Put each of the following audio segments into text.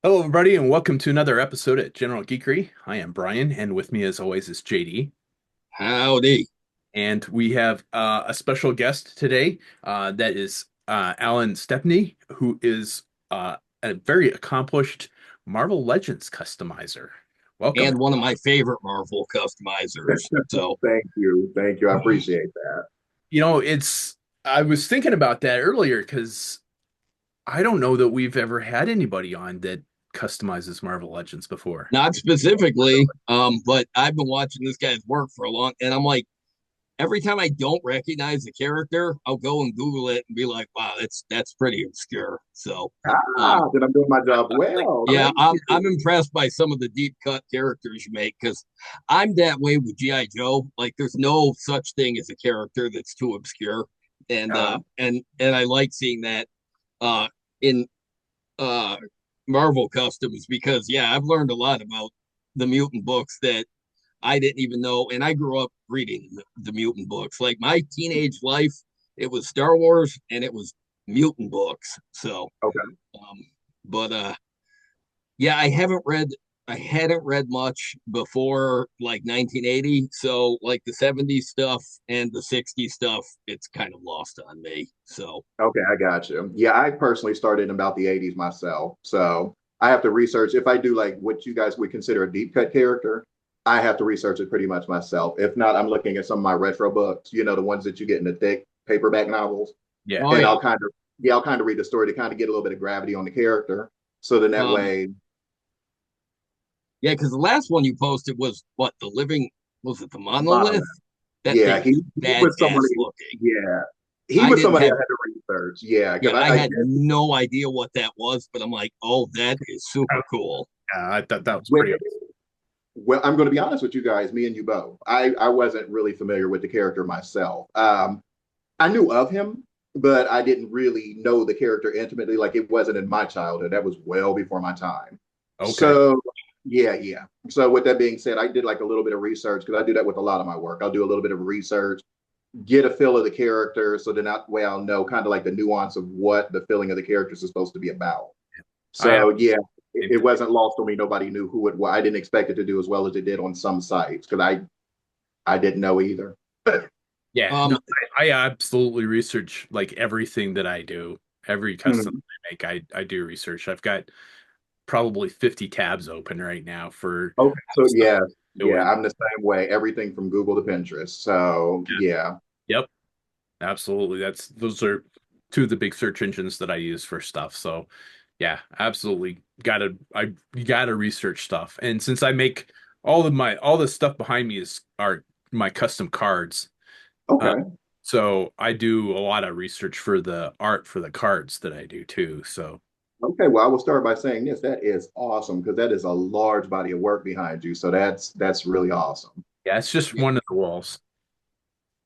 Hello, everybody, and welcome to another episode at General Geekery. I am Brian, and with me, as always, is JD. Howdy. And we have a special guest today. That is Alan Stepney, who is a very accomplished Marvel Legends customizer. Welcome. And one of my favorite Marvel customizers. So, Thank you. Thank you. I appreciate that. I was thinking about that earlier because I don't know that we've ever had anybody on that customizes Marvel Legends before. not specifically, but I've been watching this guy's work for a long, and I'm like, every time I don't recognize the character, I'll go and Google it and be like, wow, that's pretty obscure. So, um, Then I'm doing my job well. yeah, Thank I'm you. impressed by some of the deep cut characters you make because I'm that way with GI Joe. Like, there's no such thing as a character that's too obscure, and Uh, I like seeing that uh in uh Marvel customs because yeah, I've learned a lot about the mutant books that I didn't even know, and I grew up reading the mutant books. Like my teenage life, it was Star Wars and it was mutant books. So, okay. um, but yeah, I hadn't read much before like 1980. So like the 70s stuff and the 60s stuff, it's kind of lost on me. So Okay, I got you. Yeah, I personally started in about the 80s myself. So I have to research if I do like what you guys would consider a deep cut character, I have to research it pretty much myself. If not, I'm looking at some of my retro books, the ones that you get in the thick paperback novels. Yeah. oh And yeah. I'll kind of read the story to kind of get a little bit of gravity on the character. So then that Um way, yeah, because the last one you posted was what, the living, was it the bottom. monolith? That Yeah, thing was he was somebody. badass looking. Yeah, he I was didn't somebody I have had to research. Yeah, Yeah, because I I had no idea what that was, but I'm like, oh, that is super cool. Yeah, I thought that was well, pretty. well, I'm going to be honest with you guys, me and you both. I wasn't really familiar with the character myself. I knew of him, but I didn't really know the character intimately. Like it wasn't in my childhood. That was well before my time. Okay. So yeah. So with that being said, I did like a little bit of research because I do that with a lot of my work. I'll do a little bit of research, get a feel of the character, so then that way I'll know kind of like the nuance of what the feeling of the characters is supposed to be about. I have So yeah, same it thing. wasn't lost on me. Nobody knew who it was. I didn't expect it to do as well as it did on some sites because I didn't know either. Yeah, no, Um, I absolutely research like everything that I do. Every custom Mhm. I make, I do research. I've got probably 50 tabs open right now for Okay, so stuff yeah, I'm yeah, doing. I'm the same way. Everything from Google to Pinterest. So yeah. Yep, absolutely. Those are two of the big search engines that I use for stuff. So yeah, absolutely you gotta research stuff. And since I make all the stuff behind me is are my custom cards. Uh, Okay. so I do a lot of research for the art for the cards that I do too. So Okay. Well, I will start by saying this. That is awesome because that is a large body of work behind you. So that's really awesome. yeah, it's just yeah, one of the walls.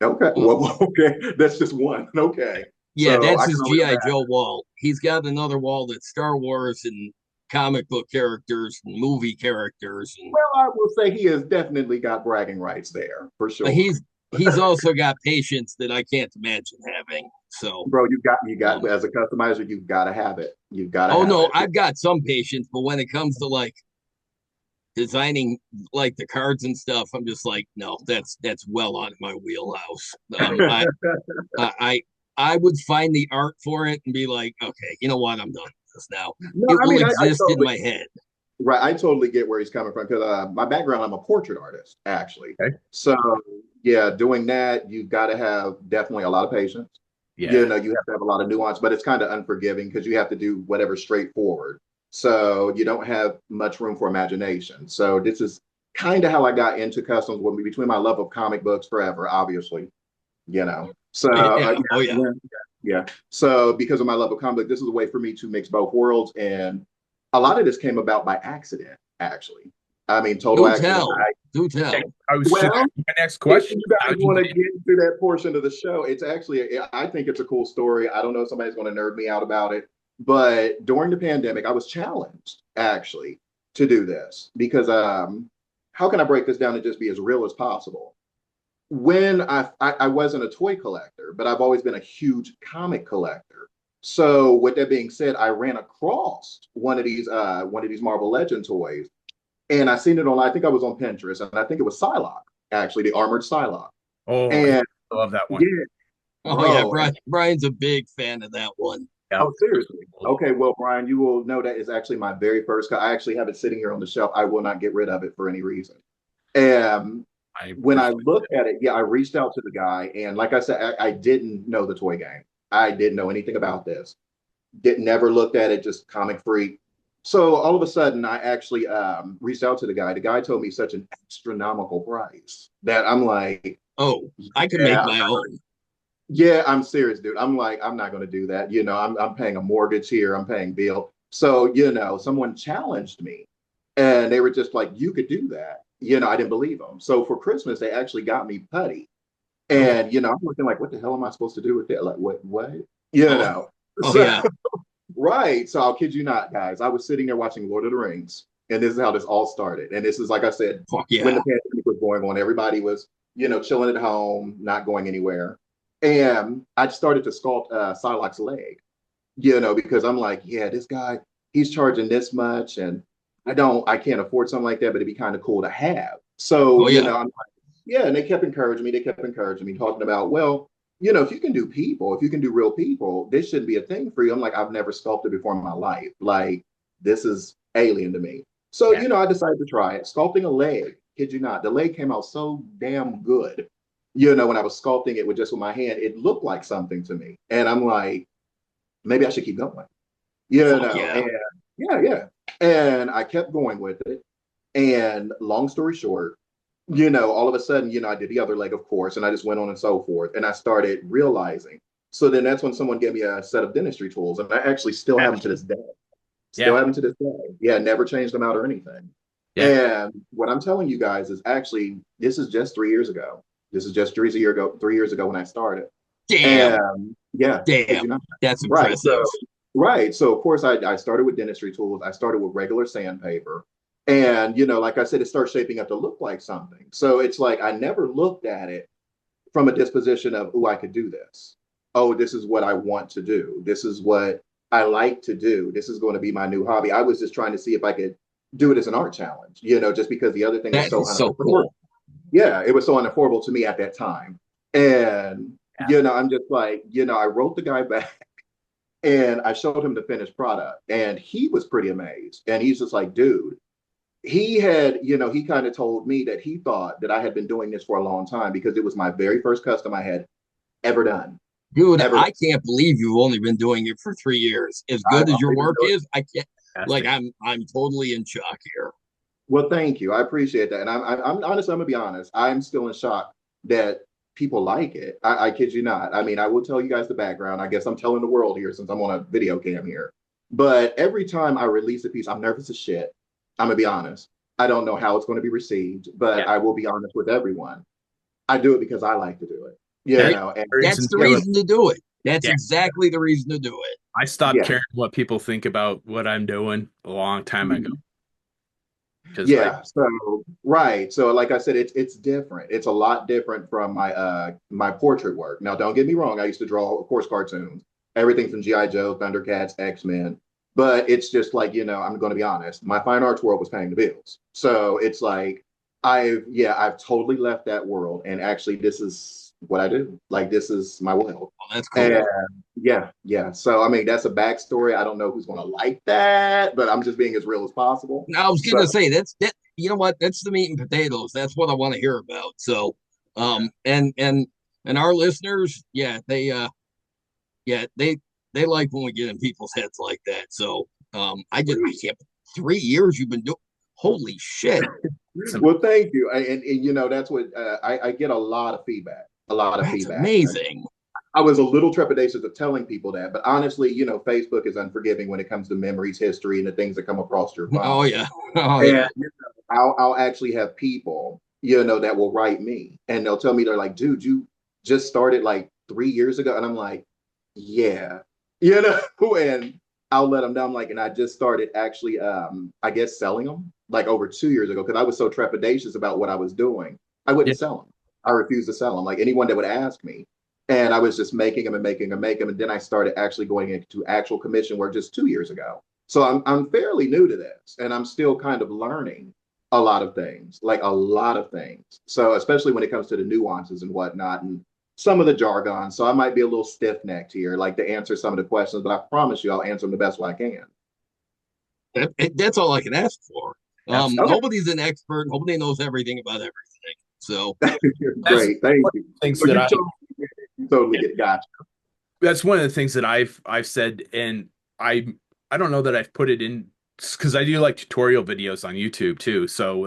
Okay. um, Well, okay. That's just one. Okay. yeah, So that's I can his only GI imagine. Joe wall. He's got another wall that's Star Wars and comic book characters and movie characters, and Well, I will say he has definitely got bragging rights there for but sure. he's also got patience that I can't imagine having. So, Bro, you got um, as a customizer, you've got to have it. You've got to oh have no, it. I've got some patience, but when it comes to like designing like the cards and stuff, I'm just like, no, that's well out of my wheelhouse. I I would find the art for it and be like, okay, you know what, I'm done with this now. No, It I will mean, I exist in totally my head. right. I totally get where he's coming from because my background, I'm a portrait artist, actually. Okay. So yeah, doing that, you've got to have definitely a lot of patience. Yeah. You have to have a lot of nuance, but it's kind of unforgiving because you have to do whatever straightforward. So you don't have much room for imagination. So this is kind of how I got into customs with me between my love of comic books forever, obviously, you know. So Yeah. Oh yeah. yeah. So because of my love of comic, this is a way for me to mix both worlds, and a lot of this came about by accident, actually. I mean, total Do accident. tell. Do Yeah, tell. I was just Well, my next if question. you guys How'd you want get to in? get into that portion of the show, it's actually, I think it's a cool story. I don't know if somebody's going to nerd me out about it, but during the pandemic, I was challenged actually to do this because how can I break this down and just be as real as possible? When I wasn't a toy collector, but I've always been a huge comic collector. So with that being said, I ran across one of these Marvel Legend toys, and I seen it on. I think I was on Pinterest, and I think it was Psylocke, actually, the armored Psylocke. Oh, And I love that one. yeah, Oh yeah, bro. And Brian's a big fan of that one. Yeah. oh, seriously. Okay, well, Brian, you will know that is actually my very first. I actually have it sitting here on the shelf. I will not get rid of it for any reason. And I when I respect looked at it, yeah, I reached out to the guy, and like I said, I didn't know the toy game. I didn't know anything about this. Did never looked at it, just comic freak. So all of a sudden, I actually reached out to the guy. The guy told me such an astronomical price that I'm like, Oh, I can make yeah, my own. yeah, I'm serious, dude. I'm like, I'm not going to do that. I'm paying a mortgage here. I'm paying bill. So, someone challenged me and they were just like, you could do that. I didn't believe them. So for Christmas, they actually got me putty. Oh, And, I'm looking like, what the hell am I supposed to do with that? Like, what? Oh, oh So, yeah. right. So I'll kid you not, guys. I was sitting there watching Lord of the Rings, and this is how this all started. And this is, like I said, Fuck when the yeah. pandemic was going on, everybody was, chilling at home, not going anywhere. And I started to sculpt Psylocke's leg, because I'm like, yeah, this guy, he's charging this much, and I can't afford something like that, but it'd be kind of cool to have. So, Oh yeah. I'm like, yeah, and they kept encouraging me. They kept encouraging me, talking about, well, if you can do people, if you can do real people, this shouldn't be a thing for you. I'm like, I've never sculpted before in my life. Like, this is alien to me. So, yeah. I decided to try it. Sculpting a leg, kid you not, the leg came out so damn good. When I was sculpting it with my hand, it looked like something to me. And I'm like, maybe I should keep going. Fuck yeah. And yeah, yeah. And I kept going with it. And long story short, all of a sudden, I did the other leg, of course, and I just went on and so forth. And I started realizing. So then that's when someone gave me a set of dentistry tools, and I actually still have them to this day. Still Yeah. have them to this day. Yeah, never changed them out or anything. Yeah. And what I'm telling you guys is actually, this is just 3 years ago. This is just 3 years ago when I started. Damn. And yeah, kid Damn. you not. That's Right. impressive. So of course I started with dentistry tools. I started with regular sandpaper. And like I said, it starts shaping up to look like something. So it's like I never looked at it from a disposition of, oh, I could do this. Oh, this is what I want to do. This is what I like to do. This is going to be my new hobby. I was just trying to see if I could do it as an art challenge, just because the other thing was That so is so unaffordable. cool. Yeah, it was so unaffordable to me at that time. And, Yeah. I'm just like, I wrote the guy back and I showed him the finished product, and he was pretty amazed. And he's just like, dude, he had, he kind of told me that he thought that I had been doing this for a long time because it was my very first custom I had ever done. Dude, Ever done. I can't believe you've only been doing it for 3 years. As I've good as your only been work doing is, I can't like Fantastic. I'm totally in shock here. Well, thank you. I appreciate that. And I'm honest, I'm gonna be honest. I'm still in shock that people like it. I kid you not. I mean, I will tell you guys the background. I guess I'm telling the world here since I'm on a video cam here. But every time I release a piece, I'm nervous as shit. I'm gonna be honest. I don't know how it's going to be received, but Yeah. I will be honest with everyone. I do it because I like to do it. That And That's reason the too. reason to do it. That's Yeah. exactly the reason to do it. I stopped yeah, caring what people think about what I'm doing a long time ago mhm. because I Yeah. So right. So like I said, it's different. It's a lot different from my portrait work. Now, don't get me wrong. I used to draw, of course, cartoons, everything from GI Joe, Thundercats, X-Men. But it's just like, I'm going to be honest. My fine arts world was paying the bills. So it's like I've totally left that world, and actually, this is what I do. Like, this is my world. Oh, that's And cool. yeah, yeah. So I mean, that's a backstory. I don't know who's going to like that, but I'm just being as real as possible. Now I was So gonna say that you know what? That's the meat and potatoes. That's what I want to hear about. So and our listeners, yeah, they like when we get in people's heads like that. So I can't 3 years you've been doing holy shit. some well, thank you. And that's what I get a lot of feedback. A lot of That's feedback. amazing. I was a little trepidatious of telling people that, but honestly, Facebook is unforgiving when it comes to memories, history, and the things that come across your Oh phone. yeah. Oh And yeah. I'll actually have people, that will write me and they'll tell me, they're like, dude, you just started like 3 years ago. And I'm like, yeah, and I'll let them know. I'm like, and I just started actually, I guess, selling them like over 2 years ago because I was so trepidatious about what I was doing. I yeah. wouldn't sell them. I refused to sell them. Like anyone that would ask me. And I was just making them and making them, making them. And then I started actually going into actual commission work just 2 years ago. So I'm fairly new to this and I'm still kind of learning a lot of things, like a lot of things. So especially when it comes to the nuances and whatnot and some of the jargon. So I might be a little stiff necked here, like to answer some of the questions, but I promise you I'll answer them the best way I can. That's all I can ask for. Absolutely. Okay. Nobody's an expert. Nobody knows everything about everything. So That's Great. Thank one of you. the things So that you I totally get gotcha. that's one of the things that I've said, and I don't know that I've put it in because I do like tutorial videos on YouTube too. So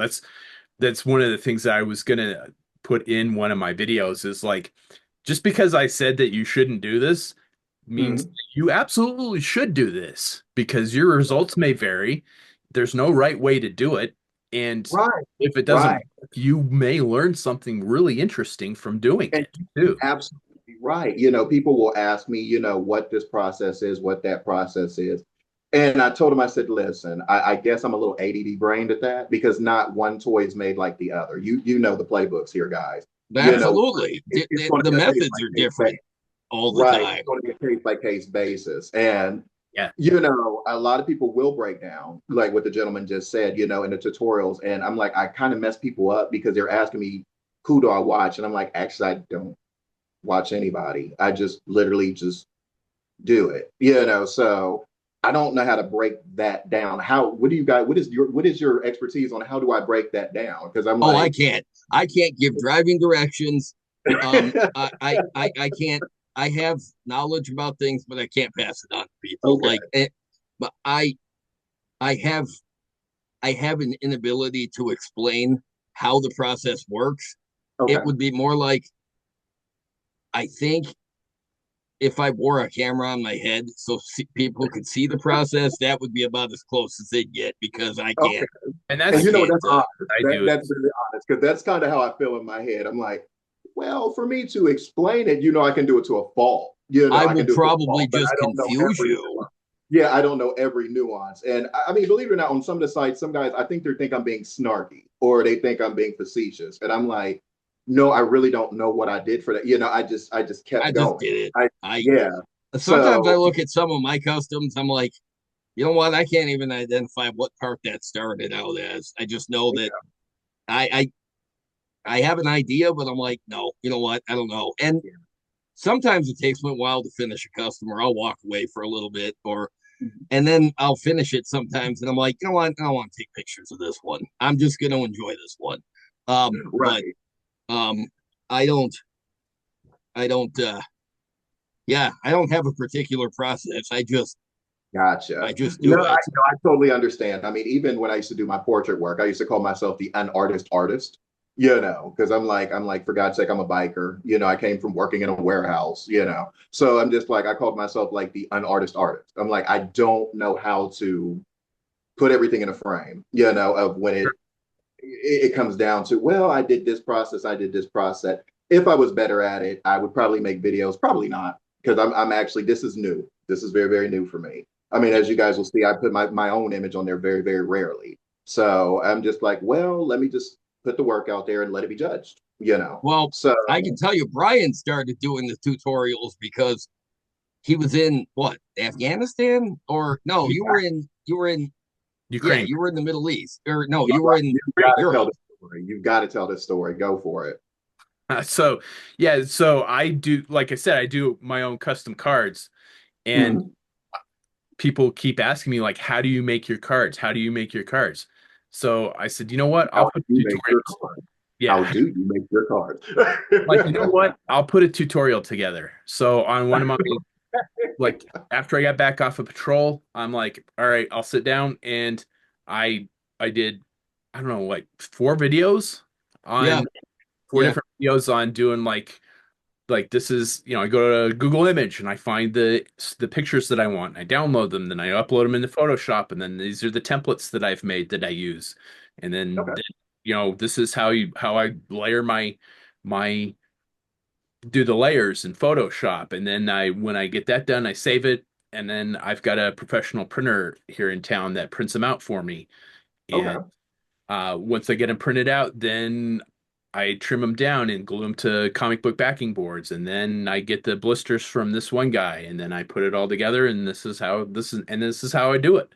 that's one of the things that I was gonna put in one of my videos is like just because I said that you shouldn't do this means that Mhm. you absolutely should do this because your results may vary. There's no right way to do it, and Right. if it doesn't Right. work, you may learn something really interesting from doing And it too. absolutely right. People will ask me, what this process is, what that process is. And I told him, I said, listen, I guess I'm a little ADD brained at that because not one toy is made like the other. You know the playbooks here, guys. You know, absolutely, it's going to the be a case methods by are case different basis. all the Right. time. It's going to be a case by case basis. And Yeah. a lot of people will break down, like what the gentleman just said, in the tutorials. And I'm like, I kind of mess people up because they're asking me, who do I watch? And I'm like, actually, I don't watch anybody. I just literally just do it, So I don't know how to break that down. What do you guys, what is your expertise on how do I break that down? Because I'm Oh, I like, can't. I can't give driving directions. I can't. I have knowledge about things, but I can't pass it on to people. okay, But I have I have an inability to explain how the process works. It okay, would be more like I think if I wore a camera on my head so people could see the process, that would be about as close as they get because okay. And I And that's can't. that's honest. I That do it. that's really honest because that's kind of how I feel in my head. I'm like, well, for me to explain it, I can do it to a fault. I I can will do it to a probably fault, but I just don't know confuse every you. nuance. Yeah, I don't know every nuance. And I mean, believe it or not, on some of the sites, some guys, I think they think I'm being snarky or they think I'm being facetious. And I'm like, no, I really don't know what I did for that. I just I kept just going. did it. I I Yeah. sometimes I So look at some of my customs. I'm like, you know what? I can't even identify what part that started out as. I just know that yeah, I I have an idea, but I'm like, no, you know what? I don't know. And yeah. sometimes it takes me a while to finish a customer. I'll walk away for a little bit, or Mhm. and then I'll finish it sometimes, and I'm like, you know what? I don't want to take pictures of this one. I'm just going to enjoy this one. But Right. um, I don't, I don't, yeah, I don't have a particular process. I Gotcha. just No, do it. I totally understand. I mean, even when I used to do my portrait work, I used to call myself the unartist artist, because I'm like, for God's sake, I'm a biker. I came from working in a warehouse. So I'm just like, I called myself like the unartist artist. I'm like, I don't know how to put everything in a frame, of when it comes down to, well, I did this process. If I was better at it, I would probably make videos. Probably not, because I'm actually, this is new. This is very, very new for me. I mean, as you guys will see, I put my own image on there very, very rarely. So I'm just like, well, let me just put the work out there and let it be judged. Well, So I can tell you, Brian started doing the tutorials because he was in what, Afghanistan, or no? Yeah, Ukraine. you were in the Middle East, or no, yeah, you were in you've got to tell Europe. the story. You've got to tell this story. Go for it. So yeah, so I do, like I said, I do my own custom cards, and Mhm. people keep asking me like, how do you make your cards? How do you make your cards? So I said, you know what? I'll How put do you make your tutorials. cards? How Yeah, do you make your cards? like you know what? I'll put a tutorial together. So on one of my like after I got back off of patrol, I'm like, all right, I'll sit down and I I did I don't know like Yeah, on four yeah, different videos on doing like this is I go to Google Image and I find the pictures that I want. I download them, then I upload them into Photoshop, and then these are the templates that I've made that I use. And then Okay. this is how I layer my do the layers in Photoshop. And then when I get that done, I save it, and then I've got a professional printer here in town that prints them out for me. And Okay. once I get them printed out, then I trim them down and glue them to comic book backing boards, and then I get the blisters from this one guy, and then I put it all together, and this is how I do it.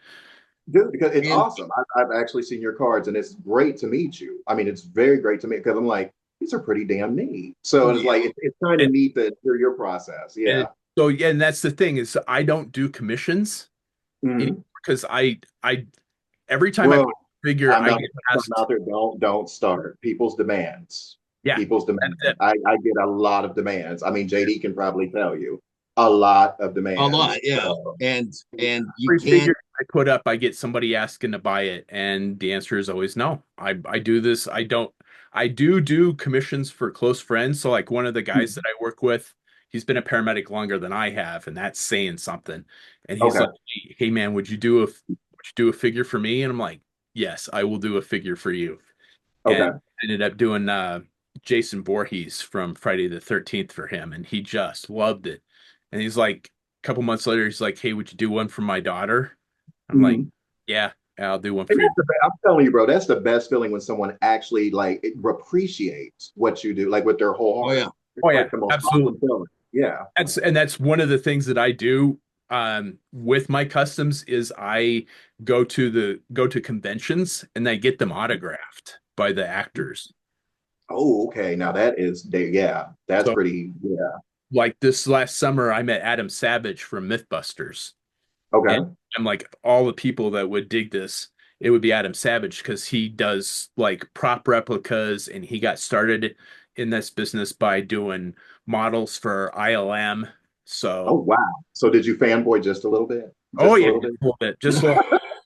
Good, because it's And awesome. I've actually seen your cards, and it's great to meet you. I mean, it's very great to meet because I'm like, these are pretty damn neat. So oh it's yeah, like it's kind of And, neat to hear your process. and Yeah. so yeah, and that's the thing is I don't do commissions anymore Mhm. because I every time I Bro, put a figure, I'm I not get something asked, out there. Don't start. People's demands. yeah, People's that's demands. it. I get a lot of demands. I mean, JD can probably tell you a lot of a lot, demands. yeah. So And you Every can't figure I put up, I get somebody asking to buy it, and the answer is always no. I do this. I don't. I do commissions for close friends. So like one of the guys that I work with, he's been a paramedic longer than I have, and that's saying something. And he's like, okay, "Hey man, would you do a figure for me?" And I'm like, "Yes, I will do a figure for you." And okay. ended up doing Jason Voorhees from Friday the 13th for him, and he just loved it. And he's like, a couple months later, he's like, "Hey, would you do one for my daughter?" I'm like, Mhm. "Yeah, I'll do one And for you." I'm telling you, bro, that's the best feeling when someone actually like appreciates what you do, like with their whole oh heart. yeah. It's Oh yeah, like the most absolutely. awesome feeling. Yeah. That's one of the things that I do with my customs is I go to conventions and I get them autographed by the actors. Oh, okay. Now that is, yeah, that's So pretty. Yeah. like this last summer, I met Adam Savage from MythBusters. And Okay. I'm like, all the people that would dig this, it would be Adam Savage because he does like prop replicas and he got started in this business by doing models for ILM. Oh, So, wow. So did you fanboy just a little bit? oh Just a yeah, little just bit? a little bit,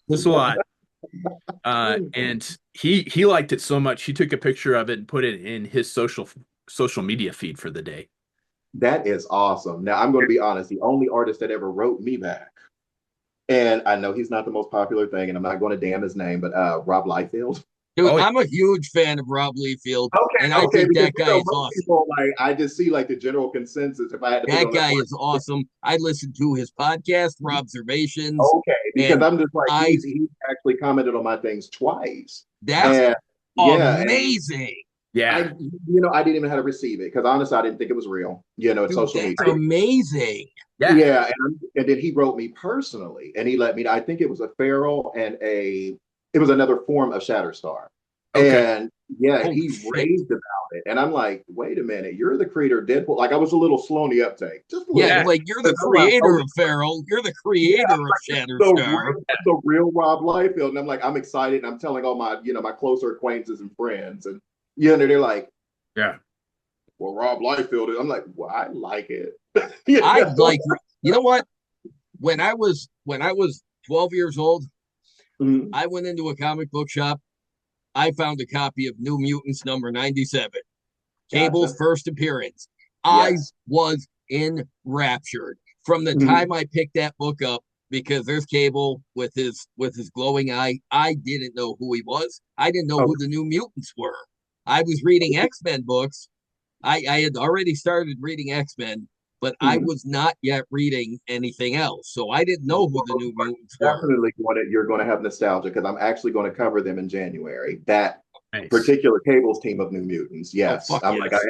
just a lot. And he liked it so much, he took a picture of it and put it in his social media feed for the day. That is awesome. Now I'm going to be honest. The only artist that ever wrote me back, and I know he's not the most popular thing, and I'm not going to damn his name, but Rob Liefeld. Dude, Oh I'm a huge fan of Rob Liefeld, Okay, and I okay, think because that guy is most awesome. people like I just see like the general consensus. If I had to put it That on like guy one, is awesome. I listened to his podcast, Observations, okay, because and I'm just like I he's actually commented on my things twice, that's and yeah, and amazing. yeah, I didn't even know how to receive it because honestly, I didn't think it was real. It's Dude, social media. that's amazing. yeah. Yeah, and then he wrote me personally, and he let me. I think it was a feral and it was another form of Shatterstar, Okay. and yeah, Holy he shit. raved about it, and I'm like, wait a minute, you're the creator of Deadpool. Like I was a little slow on the uptake, just a little Yeah, Yeah. bit. like you're But the I'm like, creator oh, of Feral. You're the yeah, creator of Shatterstar. the real Rob Liefeld, and I'm like, I'm excited. And I'm telling all my my closer acquaintances and friends, and they're like, Yeah. well, Rob Liefeld. I'm like, well, I like it. I like you know what? When I was 12 years old, Mhm. I went into a comic book shop. I found a copy of New Mutants number 97, Cable's Gotcha. first appearance. I Yes. was enraptured from the time Mhm. I picked that book up because there's Cable with his glowing eye. I didn't know who he was. I didn't know who Okay. the New Mutants were. I was reading X-Men books. I had already started reading X-Men, but I Mhm. was not yet reading anything else. So I didn't know who the New Mutants were. Definitely you're going to have nostalgia because I'm actually going to cover them in January. That Nice. particular Cables team of New Mutants. Oh Yes, fuck I'm like yes.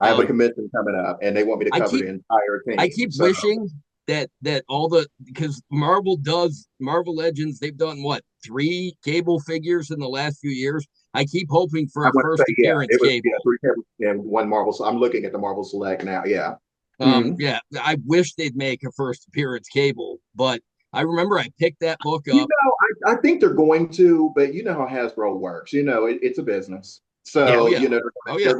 I have a Um, convention coming up, and they want me to I cover the keep entire I team. keep So wishing that all the because Marvel Legends, they've done what, three Cable figures in the last few years. I keep hoping for I a want to first say, yeah, appearance it was Cable. three Cables and one Marvel. So I'm looking at the Marvel Select now. Yeah. Yeah, I wish they'd make a first appearance Cable, but I remember I picked that book You up. know, I think they're going to, but you know how Hasbro works. It's a business. Yeah. Oh So, yeah, oh yeah.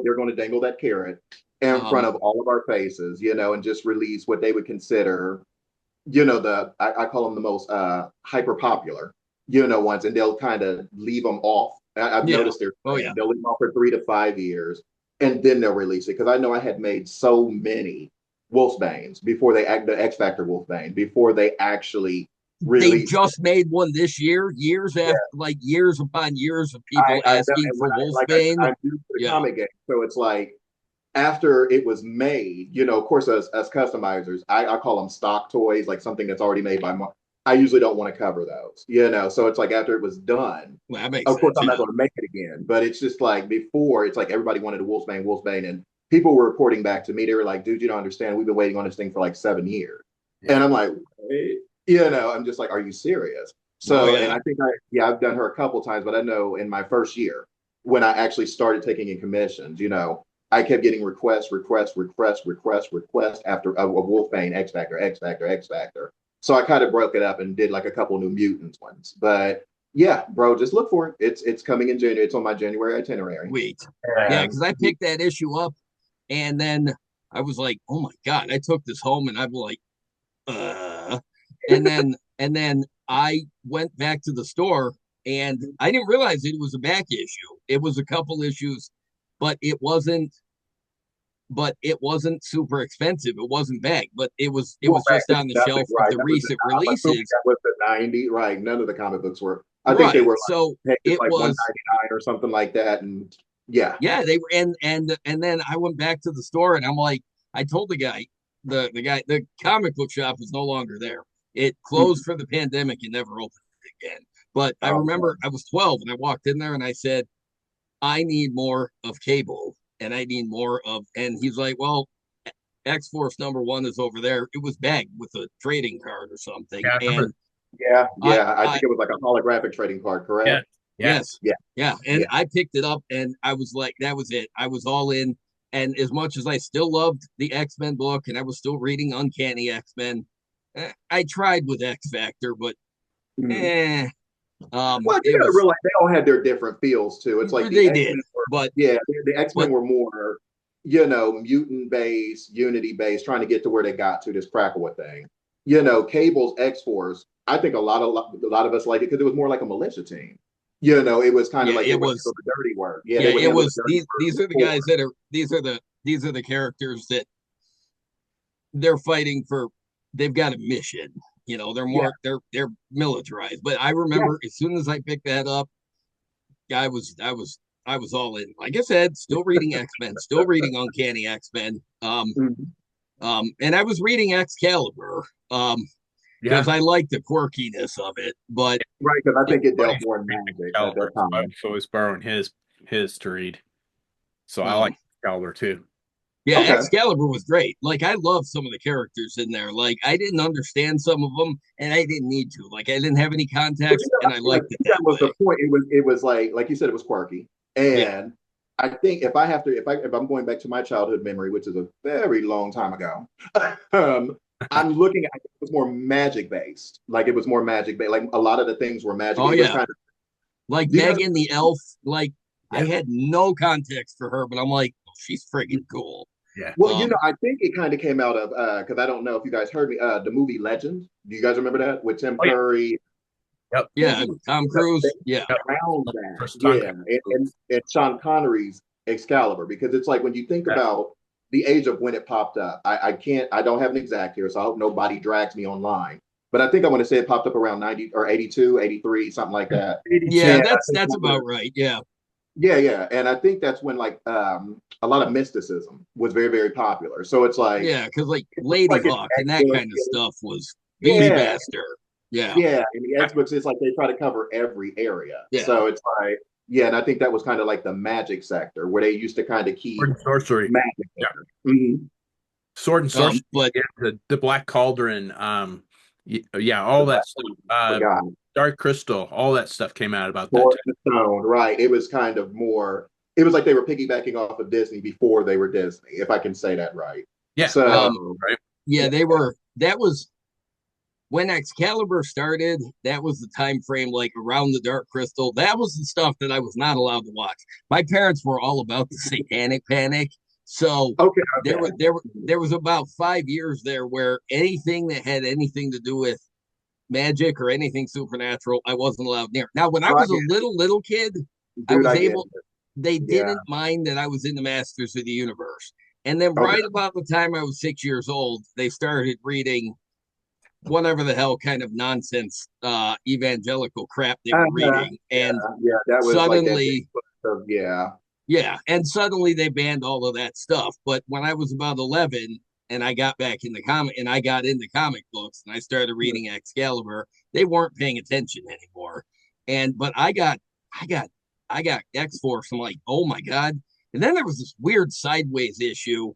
they're going to dangle that carrot in front Um, of all of our faces, and just release what they would consider, I call them the most hyper popular, ones, and they'll kind of leave them off. I've yeah, noticed their oh yeah. trend. They'll leave them off for 3 to 5 years, and then they'll release it. Because I know I had made so many Wolfsbanes before they act the X Factor Wolfbane before they actually They released it. just made one this year, years Yeah, after, like years upon years of people I know, asking and for like I said, Wolfsbane. I do for the Yeah, comic game, so it's like after it was made, of course, as customizers, I call them stock toys, like something that's already made by. I usually don't want to cover those, you know. So it's like after it was done, Well, that makes of course sense. I'm not Yeah. going to make it again. But it's just like before, it's like everybody wanted a Wolfsbane, Wolfsbane, and people were reporting back to me. They were like, "Dude, you don't understand. We've been waiting on this thing for like 7 years." And Yeah. I'm like, you know, I'm just like, "Are you serious?" Oh So, and yeah. I think yeah, I've done her a couple times, but I know in my first year when I actually started taking in commissions, you know, I kept getting requests after a Wolfbane, X Factor, X Factor, X Factor. So I kind of broke it up and did like a couple new mutants ones. But yeah, bro, just look for it. It's coming in January. It's on my January itinerary. Sweet. Yeah, And because I picked that issue up, and then I was like, oh my god! I took this home, and I'm like, uh, and then I went back to the store, and I didn't realize it was a back issue. It was a couple issues, but it wasn't super expensive. It wasn't back, but it well, was back just then, on the nothing, shelf of right? the That was the, recent I'm assuming releases. that was the 90, right? None of the comic books were. I think they Right. were So like just it like was 199 or something like that. And yeah. yeah, they were and then I went back to the store and I'm like, I told the guy, the comic book shop is no longer there. It closed for the pandemic and never opened again. But I Oh, remember I was 12 and I walked in there and I said, I need more of Cable and I need more of, and he's like, well, X Force #1 is over there. It was bagged with a trading card or something. Yeah, I remember. And yeah, I, yeah. I I, think it was like a holographic trading card, Yeah. correct? Yeah. yes, Yeah, yeah. And yeah. I picked it up and I was like, that was it. I was all in. And as much as I still loved the X-Men book and I was still reading Uncanny X-Men, I tried with X Factor, but Mhm. eh, Well, you it got to was realize they all had their different feels too. It's like the they X did, Men were, but yeah, the X Men but were more, you know, mutant based, unity based, trying to get to where they got to this Krakoa thing. You know, Cable's X Force. I think a lot of us like it because it was more like a militia team. You know, it was kind of yeah, like they it would was handle the dirty work. Yeah, they yeah, would it handle the was dirty work these are the before. guys that are these are the characters that they're fighting for. They've got a mission. You know, they're Yeah, more they're militarized. But I yeah. remember as soon as I picked that up, I was all in. Like I said, still reading X-Men, still reading Uncanny X-Men. Mhm. And I was reading Excalibur, because Yeah. I like the quirkiness of it. But Right, because I it, think it dealt Buddy's more in reading magic at that Excalibur, so I time. was always borrowing his to read. So I um, like Excalibur too. yeah, Okay. Excalibur was great. Like I love some of the characters in there. Like I didn't understand some of them, and I didn't need to. Like I didn't have any But you context, know, and I I liked it think that that was the way. point. It was like you said, it was quirky. Yeah. And I think if I have to, if I'm going back to my childhood memory, which is a very long time ago, I'm looking at it was more magic based. Like it was more magic based. Like a lot of the things were magic. Oh It was yeah. kind of. Like Do you guys? Megan the elf. Like I Yeah. had no context for her, but I'm like, oh, she's friggin' cool. Yeah. Well, you know, Um, I think it kind of came out of because I don't know if you guys heard me. The movie Legend. Do you guys remember that with Tim Oh yeah. Curry? Yep. I think yeah, it was Tom Cruise. Yeah. Yep. around that. First time. Yeah. And Sean Connery's Excalibur, because it's like when you think Yeah. about the age of when it popped up, I don't have an exact here, so I hope nobody drags me online. But I think I want to say it popped up around 90 or 82, 83, something like that. 82. Yeah, And I that's think that's about right. Yeah. yeah, yeah. And I think that's when like a lot of mysticism was very, very popular. So Yeah, because like it looks Lady like Hawk and that kind of stuff was yeah, Beastmaster. Yeah. yeah, in the X books, it's like they try to cover every area. Yeah. So it's like, yeah, and I think that was kind of like the magic sector where they used to kind of Sword keep and sorcery. magic Yeah. there. Mhm. Sword and sorcery. But Yeah. The Black Cauldron. Yeah. All that stuff. Forgot. Dark Crystal. All that stuff came out about that Sword time. and Stone, right? It was kind of more. It was like they were piggybacking off of Disney before they were Disney, if I can say that right. Yeah. Yeah. So Right. yeah, that was when Excalibur started, that was the time frame like around the Dark Crystal. That was the stuff that I was not allowed to watch. My parents were all about the satanic panic. So okay, there okay, were there were there was about 5 years there where anything that had anything to do with magic or anything supernatural, I wasn't allowed near. Now, when I oh, I was a get little kid, it. I Dude, was I get able, it. they Yeah, didn't mind that I was in the Masters of the Universe. And then okay, right about the time I was 6 years old, they started reading whatever the hell kind of nonsense evangelical crap they were uh-huh. reading. Yeah, And yeah, that was like that. suddenly, Yeah, yeah, and suddenly they banned all of that stuff. But when I was about 11 and I got back in the comic and I got into comic books and I started reading Excalibur, they weren't paying attention anymore. But I got I got X-Force. I'm like, oh my God. And then there was this weird sideways issue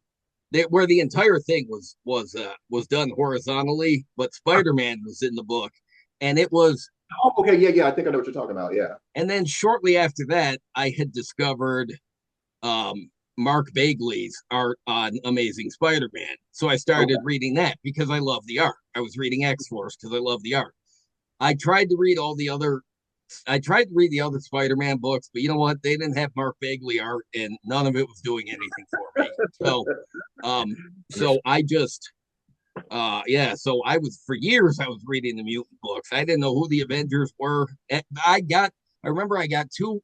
that where the entire thing was done horizontally, but Spider-Man was in the book. And it was Oh, okay, yeah, yeah. I think I know what you're talking about. Yeah. and then shortly after that, I had discovered Mark Bagley's art on Amazing Spider-Man. So I started Okay. reading that because I love the art. I was reading X-Force because I love the art. I tried to read all the other I tried to read the other Spider-Man books, but you know what? They didn't have Mark Bagley art and none of it was doing anything for me. So so I just so I was for years I was reading the mutant books. I didn't know who the Avengers were. I remember I got two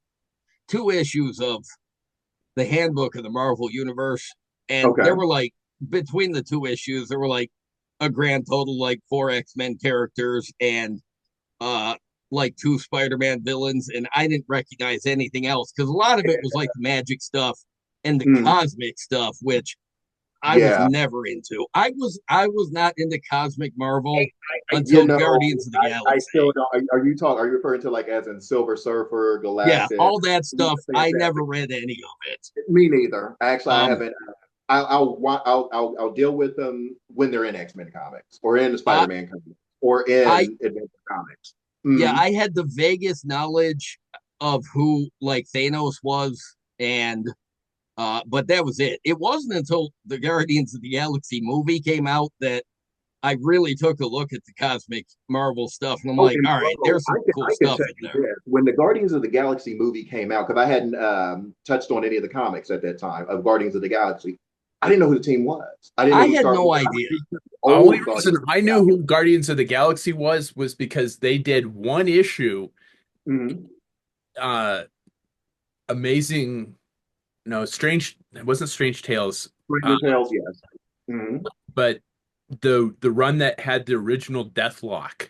issues of the handbook of the Marvel Universe, and Okay. there were like between the two issues, there were like a grand total like four X-Men characters and uh like two Spider-Man villains, and I didn't recognize anything else because a lot of it was like the magic stuff and the Mm, cosmic stuff, which I was yeah. never into. I was not into cosmic Marvel You until know, Guardians of the I still Galaxy. don't. Are you referring to like as in Silver Surfer, Yeah, Galactus, all that stuff. I never Fantastic? read any of it. Me neither. Actually, I Um, haven't. I'll deal with them when they're in X Men comics or in the I Spider Man comics or I in Adventure comics. yeah, Mm, I had the vaguest knowledge of who like Thanos was, and but that was it. It wasn't until the Guardians of the Galaxy movie came out that I really took a look at the cosmic Marvel stuff, and I'm oh, like, and all right, bro, there's some cool I can stuff tell in you there. this: when the Guardians of the Galaxy movie came out, because I hadn't touched on any of the comics at that time of Guardians of the Galaxy, I didn't know who the team was. I didn't know I who had Star no Lord. idea. Only Old reason Guardians of I the knew Galaxy. who Guardians of the Galaxy was because they did one issue, Mm-hmm. uh amazing no, strange it wasn't Strange Tales, uh, Stranger Tales, yes. Mm-hmm. but the run that had the original Deathlock.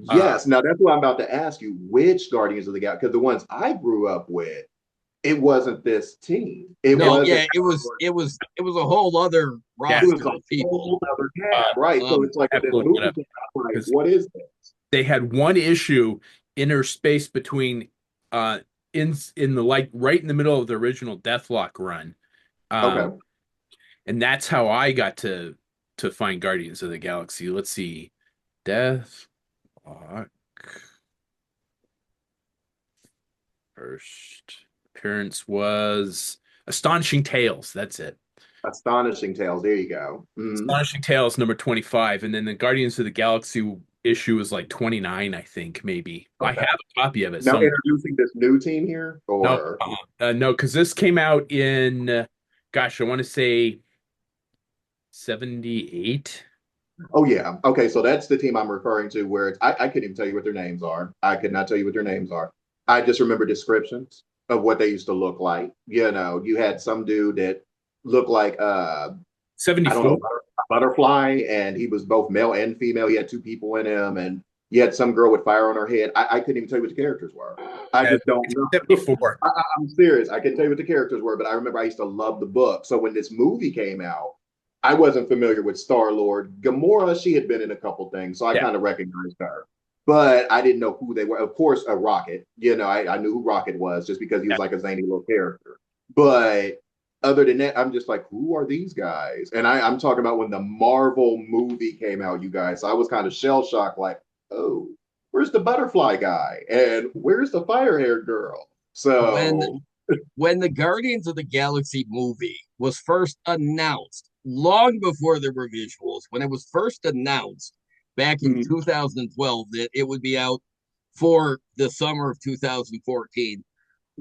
Uh Yes. Now that's what I'm about to ask you. Which Guardians of the Galaxy? Because the ones I grew up with, it wasn't this team. It No, wasn't. yeah, it was a whole other yeah, It was roster a of people. whole other uh cast, right? So Um, it's like I when have to this look it movie up came out, I'm like, because what is this? they had one issue interspace between uh in the like right in the middle of the original Deathlock run. Um Okay. and that's how I got to find Guardians of the Galaxy. Let's see. Deathlock first appearance was Astonishing Tales. That's it. Astonishing Tales. There you go. Mm-hmm. Astonishing Tales number 25, and then the Guardians of the Galaxy issue was like 29, I think, maybe. I Okay. have a copy of it Now somewhere. introducing this new team here, No, or no, because this came out in, gosh, I want to say 78. oh yeah, okay. So that's the team I'm referring to. Where I couldn't even tell you what their names are. I could not tell you what their names are. I just remember descriptions of what they used to look like. You know, you had some dude that looked like I don't 74. know, butterfly, and he was both male and female. He had two people in him, and you had some girl with fire on her head. I couldn't even tell you what the characters were. I Uh, just don't know. 74. I'm serious. I can tell you what the characters were, but I remember I used to love the book. So when this movie came out, I wasn't familiar with Star Lord. Gamora, she had been in a couple things, so I Yeah. kind of recognized her. But I didn't know who they were. Of course, a Rocket. You know, I knew who Rocket was just because he was Yeah. like a zany little character. But other than that, I'm just like, who are these guys? And I'm talking about when the Marvel movie came out, you guys. So I was kind of shell shocked, like, oh, where's the butterfly guy? And where's the fire haired girl? when So, when the Guardians of the Galaxy movie was first announced, long before there were visuals, when it was first announced back in mm, 2012 that it would be out for the summer of 2014,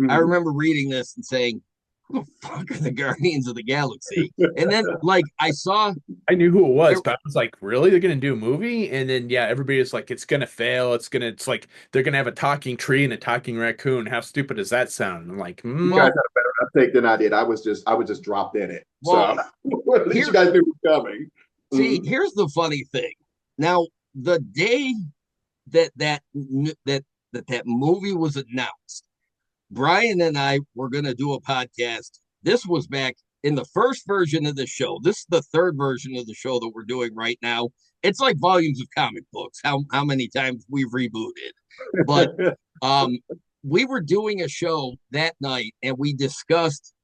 I mm. remember reading this and saying, "Who the fuck are the Guardians of the Galaxy?" And then, like, I saw I knew who it was, there. but I was like, really? They're gonna do a movie? And then yeah, everybody is like, it's gonna fail. It's like they're gonna have a talking tree and a talking raccoon. How stupid does that sound? I'm like, You guys Well, had a better uptake than I did. I was just dropped in it. So well, at least you here, guys knew it was coming. see, Mm, here's the funny thing. Now, the day that that movie was announced, Brian and I were going to do a podcast. This was back in the first version of the show, this is the third version of the show that we're doing right now. It's like volumes of comic books, how many times we've rebooted. But um we were doing a show that night and we discussed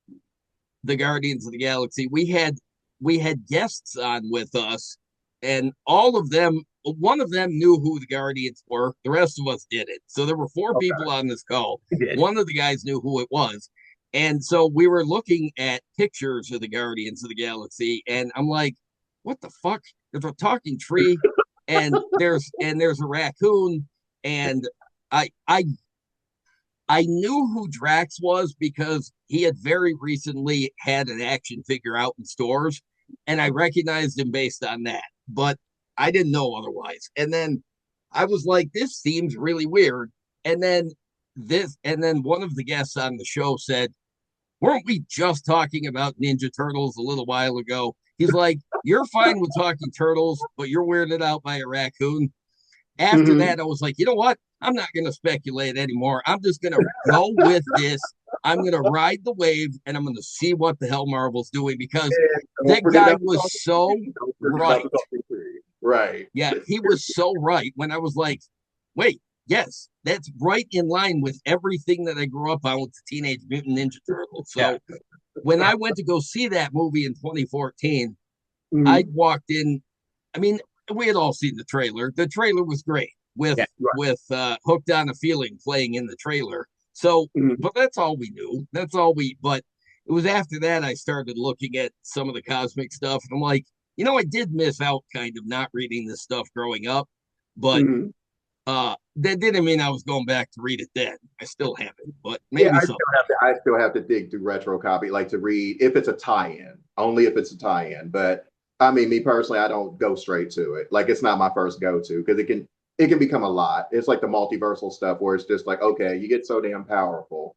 the Guardians of the Galaxy. We had guests on with us, and all of them, one of them knew who the Guardians were. The rest of us didn't. So there were four people on this call. I did. One of the guys knew who it was. And so we were looking at pictures of the Guardians of the Galaxy, and I'm like, what the fuck? There's a talking tree, and there's a raccoon, and I I I knew who Drax was because he had very recently had an action figure out in stores, and I recognized him based on that. But I didn't know otherwise. And then I was like, this seems really weird. And then one of the guests on the show said, weren't we just talking about Ninja Turtles a little while ago? He's like, you're fine with talking turtles, but you're weirded out by a raccoon. After Mhm. that, I was like, you know what? I'm not going to speculate anymore. I'm just going to go with this. I'm going to ride the wave and I'm going to see what the hell Marvel's doing because And don't that forget guy about the was talking so tree. Don't forget about right. the talking tree. Right. Yeah, he was so right when I was like, wait, yes, that's right in line with everything that I grew up on with the Teenage Mutant Ninja Turtles. Yeah. So when I went to go see that movie in 2014, I Mhm. walked in. I mean, we had all seen the trailer. The trailer was great with Yeah. Right. "Hooked on a Feeling" playing in the trailer. So, Mhm. but that's all we knew. That's all we. But it was after that I started looking at some of the cosmic stuff, and I'm like, I did miss out kind of not reading this stuff growing up, but Mhm. that didn't mean I was going back to read it then. I still haven't, but Yeah, maybe someday. I still have to dig through retro copy, like to read if it's a tie-in, only if it's a tie-in. But I mean, me personally, I don't go straight to it. Like it's not my first go-to because it can become a lot. It's like the multiversal stuff where it's just like, okay, you get so damn powerful.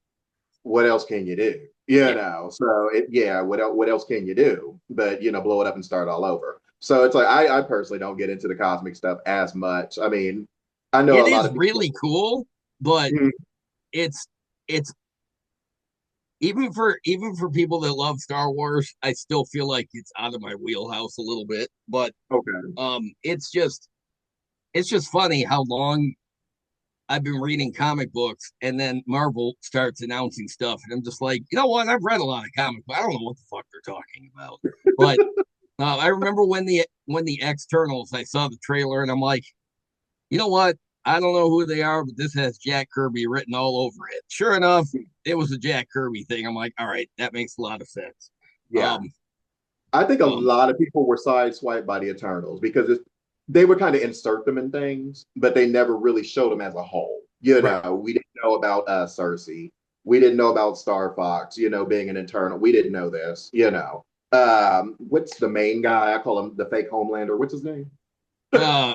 What else can you do? Yeah, So yeah, what else can you do? But blow it up and start all over. So it's like I personally don't get into the cosmic stuff as much. I mean, I know it a lot is of people. really cool, but Mhm. it's it's even for people that love Star Wars, I still feel like it's out of my wheelhouse a little bit. But Okay. it's just funny how long I've been reading comic books, and then Marvel starts announcing stuff, and I'm just like, you know what? I've read a lot of comics, but I don't know what the fuck they're talking about. But I remember when the Externals, I saw the trailer, and I'm like, you know what? I don't know who they are, but this has Jack Kirby written all over it. Sure enough, it was a Jack Kirby thing. I'm like, all right, that makes a lot of sense. Yeah. Um, I think a um, lot of people were sideswiped by the Eternals because they would kind of insert them in things, but they never really showed them as a whole. Right. We didn't know about Cersei. We didn't know about Star Fox, being an Eternal. We didn't know this. What's the main guy? I call him the fake Homelander. What's his name? uh,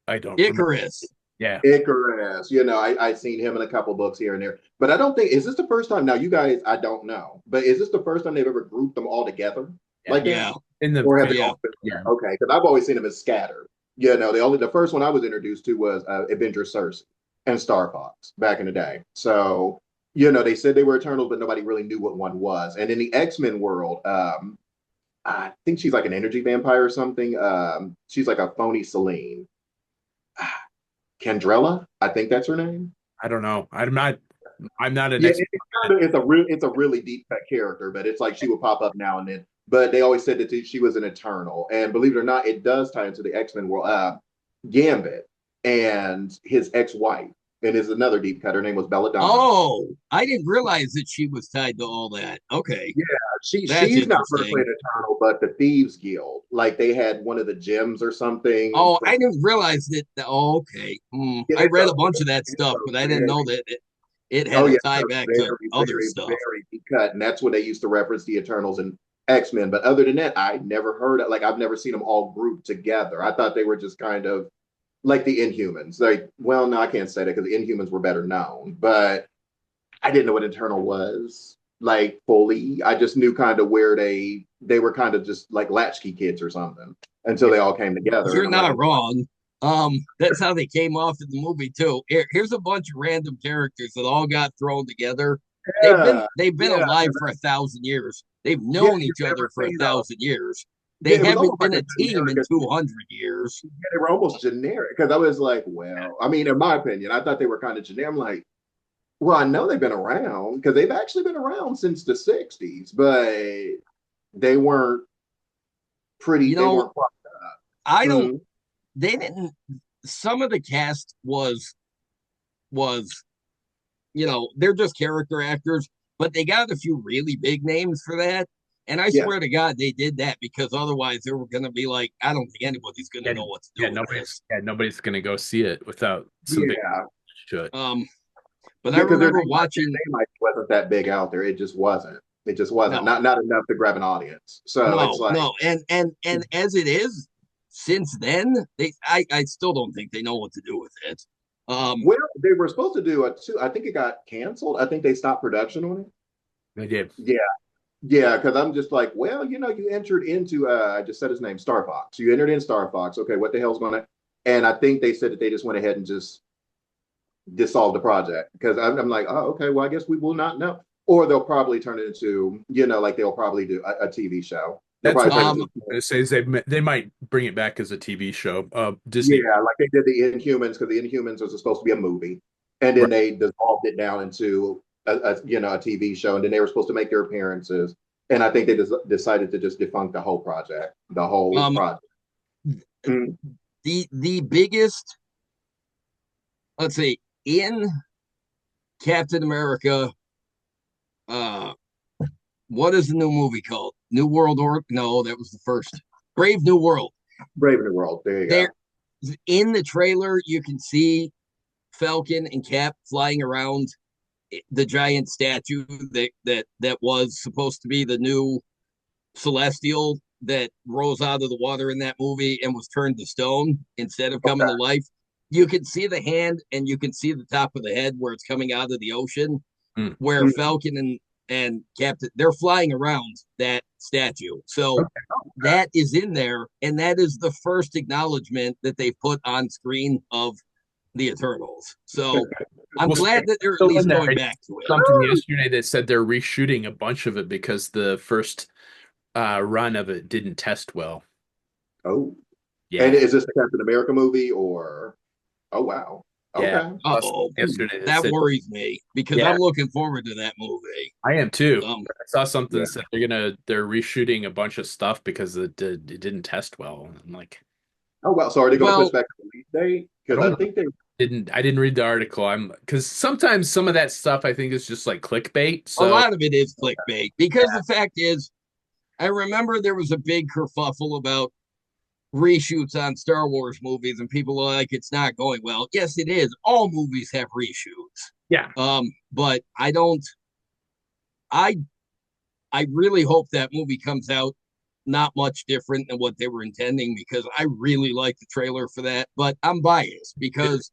I don't remember. Icarus. Yeah. Icarus. I seen him in a couple books here and there, but I don't think is this the first time. Now, you guys, I don't know, but is this the first time they've ever grouped them all together Yeah. like that, Yeah, In the or have they yeah. all been yeah. okay? Because I've always seen them as scattered. The first one I was introduced to was Avenger Cersei and Star Fox back in the day. So they said they were Eternals, but nobody really knew what one was. And in the X-Men world, I think she's like an energy vampire or something. She's like a phony Selene. Kendrella, I think that's her name. I don't know. I'm not an Yeah, expert. it's a really deep cut character, but it's like she would pop up now and then. But they always said that she was an Eternal, and believe it or not, it does tie into the X-Men world. Gambit and his ex-wife, and is another deep cut. Her name was Belladonna. Oh, I didn't realize that she was tied to all that. Okay, Yeah, that's she's not personally interesting. an Eternal, but the Thieves Guild, like they had one of the gems or something Oh, I from. didn't realize that. Oh, okay. Yeah, I read a bunch of that it's stuff, a but I didn't very know that it had Oh a yeah, tie a back very, to other stuff. very deep cut, and that's when they used to reference the Eternals and X-Men. But other than that, I never heard it. Like I've never seen them all grouped together. I thought they were just kind of like the Inhumans. Like, well, no, I can't say that because the Inhumans were better known, but I didn't know what Eternal was like fully. I just knew kind of where they were kind of just like latchkey kids or something until Yeah. they all came together, and You're I'm like, not wrong. That's how they came off in the movie too. Here's a bunch of random characters that all got thrown together. They've been yeah, they've been yeah. alive for 1,000 years. They've Yeah, known you each other never for a say though. thousand years. They Yeah, it was haven't almost like been a a team in generic. 200 years. Yeah, they were almost generic because I was like, well, I mean, in my opinion, I thought they were kind of generic. I'm like, well, I know they've been around because they've actually been around since the 60s, but they weren't You they know, weren't. I don't, Mm, they didn't, some of the cast was, they're just character actors, but they got a few really big names for that. And I yeah, swear to God, they did that because otherwise they were going to be like, I don't think anybody's going to know what to do with this. nobody's gonna go see it without some big yeah, shit. Um, but I yeah, because remember watching, their name wasn't that big out there. It just wasn't. It just wasn't. no, Not enough to grab an audience. So it's no, like, no. And as it is, since then, I still don't think they know what to do with it. Um, well, they were supposed to do a two. I think it got canceled. I think they stopped production on it. They did. Yeah, yeah, because I'm just like, well, you entered into I just said his name, Star Fox. You entered in Star Fox. Okay, what the hell's going to? And I think they said that they just went ahead and just dissolved the project because I'm like, oh, okay, well, I guess we will not know, or they'll probably turn it into, like they'll probably do a TV show. They'll That's probably what I turn it was um, into, gonna say. Is they might bring it back as a TV show. Disney. yeah, like they did the Inhumans because the Inhumans was supposed to be a movie, and then Right. they dissolved it down into a TV show, and then they were supposed to make their appearances. And I think they decided to just defunct the whole project, the whole um, project. Mm, the biggest, let's say, in Captain America, uh, what is the new movie called? New World Order? No, that was the first. Brave New World. Brave New World. There you There, go. in the trailer, you can see Falcon and Cap flying around the giant statue that was supposed to be the new Celestial that rose out of the water in that movie and was turned to stone instead of coming to Okay. life. You can see the hand and you can see the top of the head where it's coming out of the ocean, Mm. where Mm, Falcon and Captain they're flying around that statue. So Okay. that is in there, and that is the first acknowledgement that they've put on screen of the Eternals. So I'm Well, glad that they're at so in least that, going I back to it. something yesterday that said they're reshooting a bunch of it because the first run of it didn't test well. Oh, and Yeah, is this the Captain America movie or? Oh wow. yeah. Okay. Uh-oh. Yesterday that That said, worries me because yeah, I'm looking forward to that movie. I am too. Um, I saw something Yeah. that said they're reshooting a bunch of stuff because it didn't test well. I'm like, Oh well. So are they going to push well, back the release date? I Because don't I know. think they. I didn't read the article. I'm because sometimes some of that stuff I think is just like clickbait. a So lot of it is clickbait because the fact is, I remember there was a big kerfuffle about reshoots on Star Wars movies, and people are like, it's not going well. Yes, it is. All movies have reshoots. yeah, But I don't. I I really hope that movie comes out not much different than what they were intending because I really like the trailer for that. But I'm biased because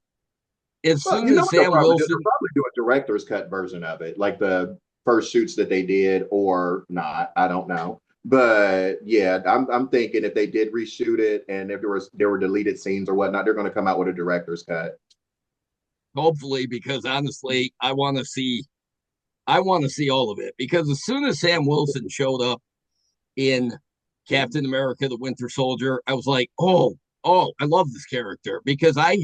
as Well, soon as what they'll Sam probably do? They'll Wilson, probably do a director's cut version of it, like the first shoots that they did, or not. I don't know. But yeah, I'm thinking if they did reshoot it and if there were deleted scenes or whatnot, they're going to come out with a director's cut. hopefully, because honestly, I want to see all of it because as soon as Sam Wilson showed up in Captain America: The Winter Soldier, I was like, oh, I love this character because I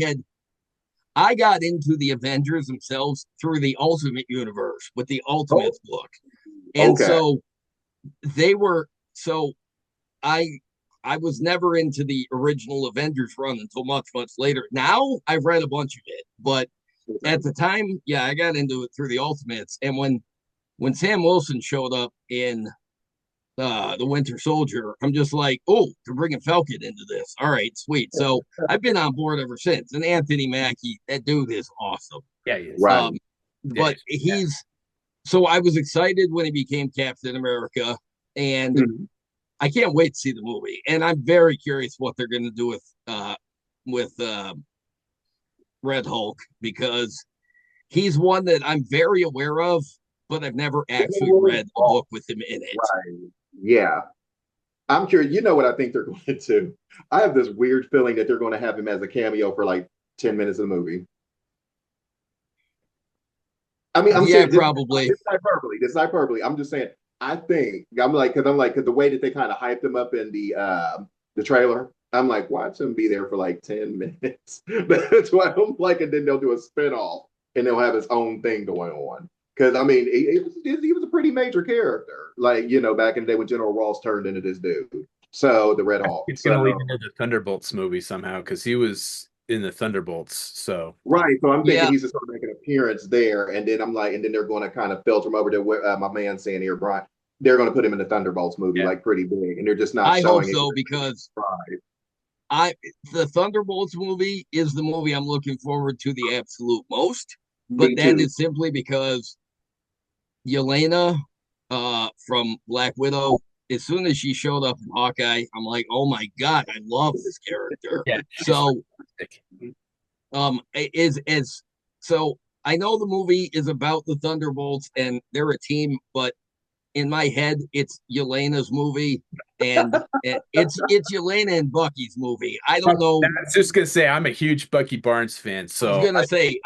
got into the Avengers themselves through the Ultimate Universe with the Oh, Ultimates book, and okay. so they were so I I was never into the original Avengers run until much later. Now I've read a bunch of it, but at the time, yeah, I got into it through the Ultimates, and when Sam Wilson showed up in the Winter Soldier, I'm just like, oh, they're bringing Falcon into this. All right, sweet. So I've been on board ever since. And Anthony Mackie, that dude is awesome. yeah, he is. Right. Um, Yeah, but he's so I was excited when he became Captain America, and Mhm. I can't wait to see the movie. And I'm very curious what they're going to do with Red Hulk because he's one that I'm very aware of, but I've never actually read a book with him in it. Right. Yeah. I'm curious. You know what I think they're going to do? I have this weird feeling that they're going to have him as a cameo for like 10 minutes of the movie. I mean, I'm Yeah, serious. probably. This is hyperbole. This is hyperbole. I'm just saying I think because the way that they kind of hyped him up in the trailer, I'm like, watch him be there for like 10 minutes. That's why I'm like, and then they'll do a spinoff and they'll have his own thing going on. Because I mean, he was a pretty major character, like back in the day when General Ross turned into this dude. So the Red Hawk. It's So gonna lead into the Thunderbolts movie somehow because he was in the Thunderbolts. So right, so I'm thinking Yeah, he's just going to make an appearance there, and then I'm like, and then they're going to kind of filter him over to what my man saying here, Brian. They're going to put him in the Thunderbolts movie yeah, like pretty big, and they're just not I hope showing it. so because Right. I the Thunderbolts movie is the movie I'm looking forward to the absolute most. But Me that too. is simply because Yelena from Black Widow, as soon as she showed up in Hawkeye, I'm like, oh my God, I love this character. yeah, she's So fantastic. is so I know the movie is about the Thunderbolts and they're a team, but in my head, it's Yelena's movie, and it's Yelena and Bucky's movie. I I don't know. was just gonna say I'm a huge Bucky Barnes fan, I was so gonna say see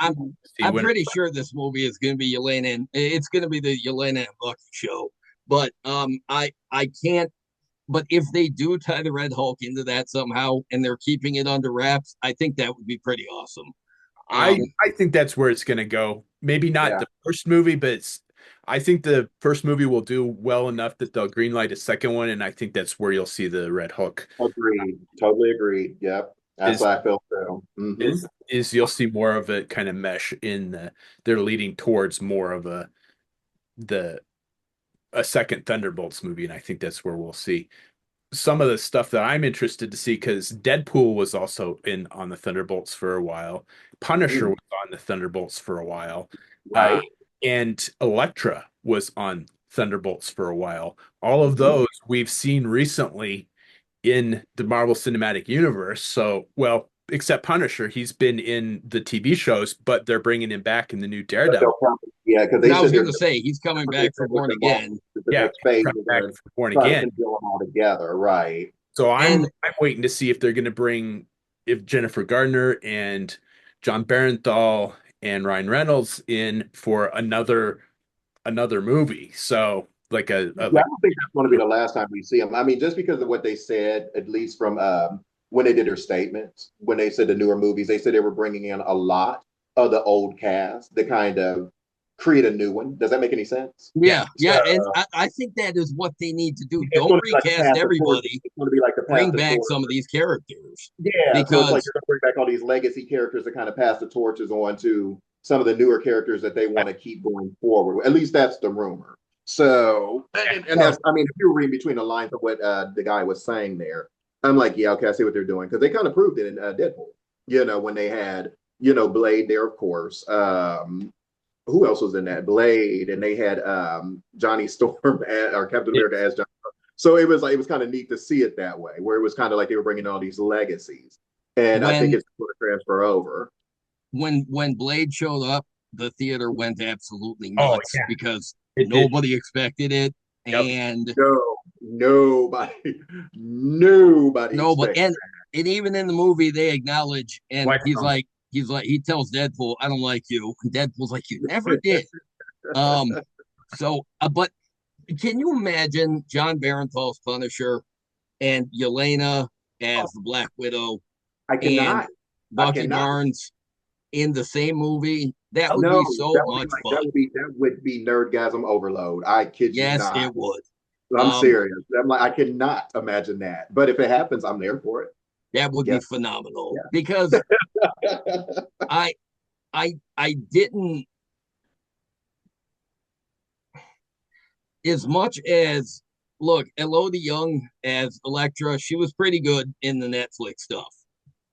I'm when pretty sure this movie is gonna be Yelena and it's gonna be the Yelena and Bucky show. But I can't. But if they do tie the Red Hulk into that somehow and they're keeping it under wraps, I think that would be pretty awesome. I think that's where it's gonna go. Maybe not Yeah, the first movie, but I think the first movie will do well enough that they'll greenlight a second one, and I think that's where you'll see the Red Hook. agreed. Totally agreed. Yep, that's Is what I feel too. is you'll see more of it kind of mesh in they're leading towards more of the a second Thunderbolts movie, and I think that's where we'll see some of the stuff that I'm interested to see because Deadpool was also in on the Thunderbolts for a while. Punisher Mm, was on the Thunderbolts for a while. Uh, right. and Elektra was on Thunderbolts for a while. All of Mhm. those we've seen recently in the Marvel Cinematic Universe. So, well, except Punisher, he's been in the TV shows, but they're bringing him back in the new But Daredevil. they'll probably, yeah, because they and I was said they're gonna say he's coming they back for said with Born the Marvel, Again, the Yeah, next phase, coming they're back going to for Born try to Again. congeal them all together. Right. So and I'm waiting to see if they're going to bring if Jennifer Gardner and John Barenthal and Ryan Reynolds in for another movie. So like a Yeah, I like don't think that's going to be the last time we see them. I mean, just because of what they said, at least from when they did their statements, when they said the newer movies, they said they were bringing in a lot of the old cast to kind of create a new one. Does that make any sense? yeah, yeah, and I think that is what they need to do. It's Don't going to be like the recast path to torch. everybody. It's going to be like the path Bring to back torch. some of these characters Yeah, so it's like because you're going to bring back all these legacy characters to kind of pass the torches on to some of the newer characters that they want to keep going forward. At least that's the rumor. So, and well, that's, I mean, if you read between the lines of what the guy was saying there, I'm like, yeah, okay, I see what they're doing because they kind of proved it in Deadpool. When they had Blade there, of course. Who else was in that? Blade, and they had Johnny Storm or Captain it, America as Johnny. So it was kind of neat to see it that way, where it was kind of like they were bringing all these legacies, and I think when it's going to transfer over. when Blade showed up, the theater went absolutely oh nuts yeah, because it did. nobody expected it, Yep. and No, nobody no, but expected and even in the movie they acknowledge, and Why from? he's like he tells Deadpool, "I don't like you," and Deadpool's like, "You never that. did." So, but can you imagine John Barenthal's Punisher and Yelena as the Black Widow I and cannot. I Bucky cannot. Barnes in the same movie? That would No, be so much fun. that would be nerdgasm overload. I kid you Yes, not. it would. I'm Um, serious. I'm like, I cannot imagine that. But if it happens, I'm there for it. that would be Yes. phenomenal Yeah. because I I didn't as much as look, Elodie Young as Elektra, she was pretty good in the Netflix stuff.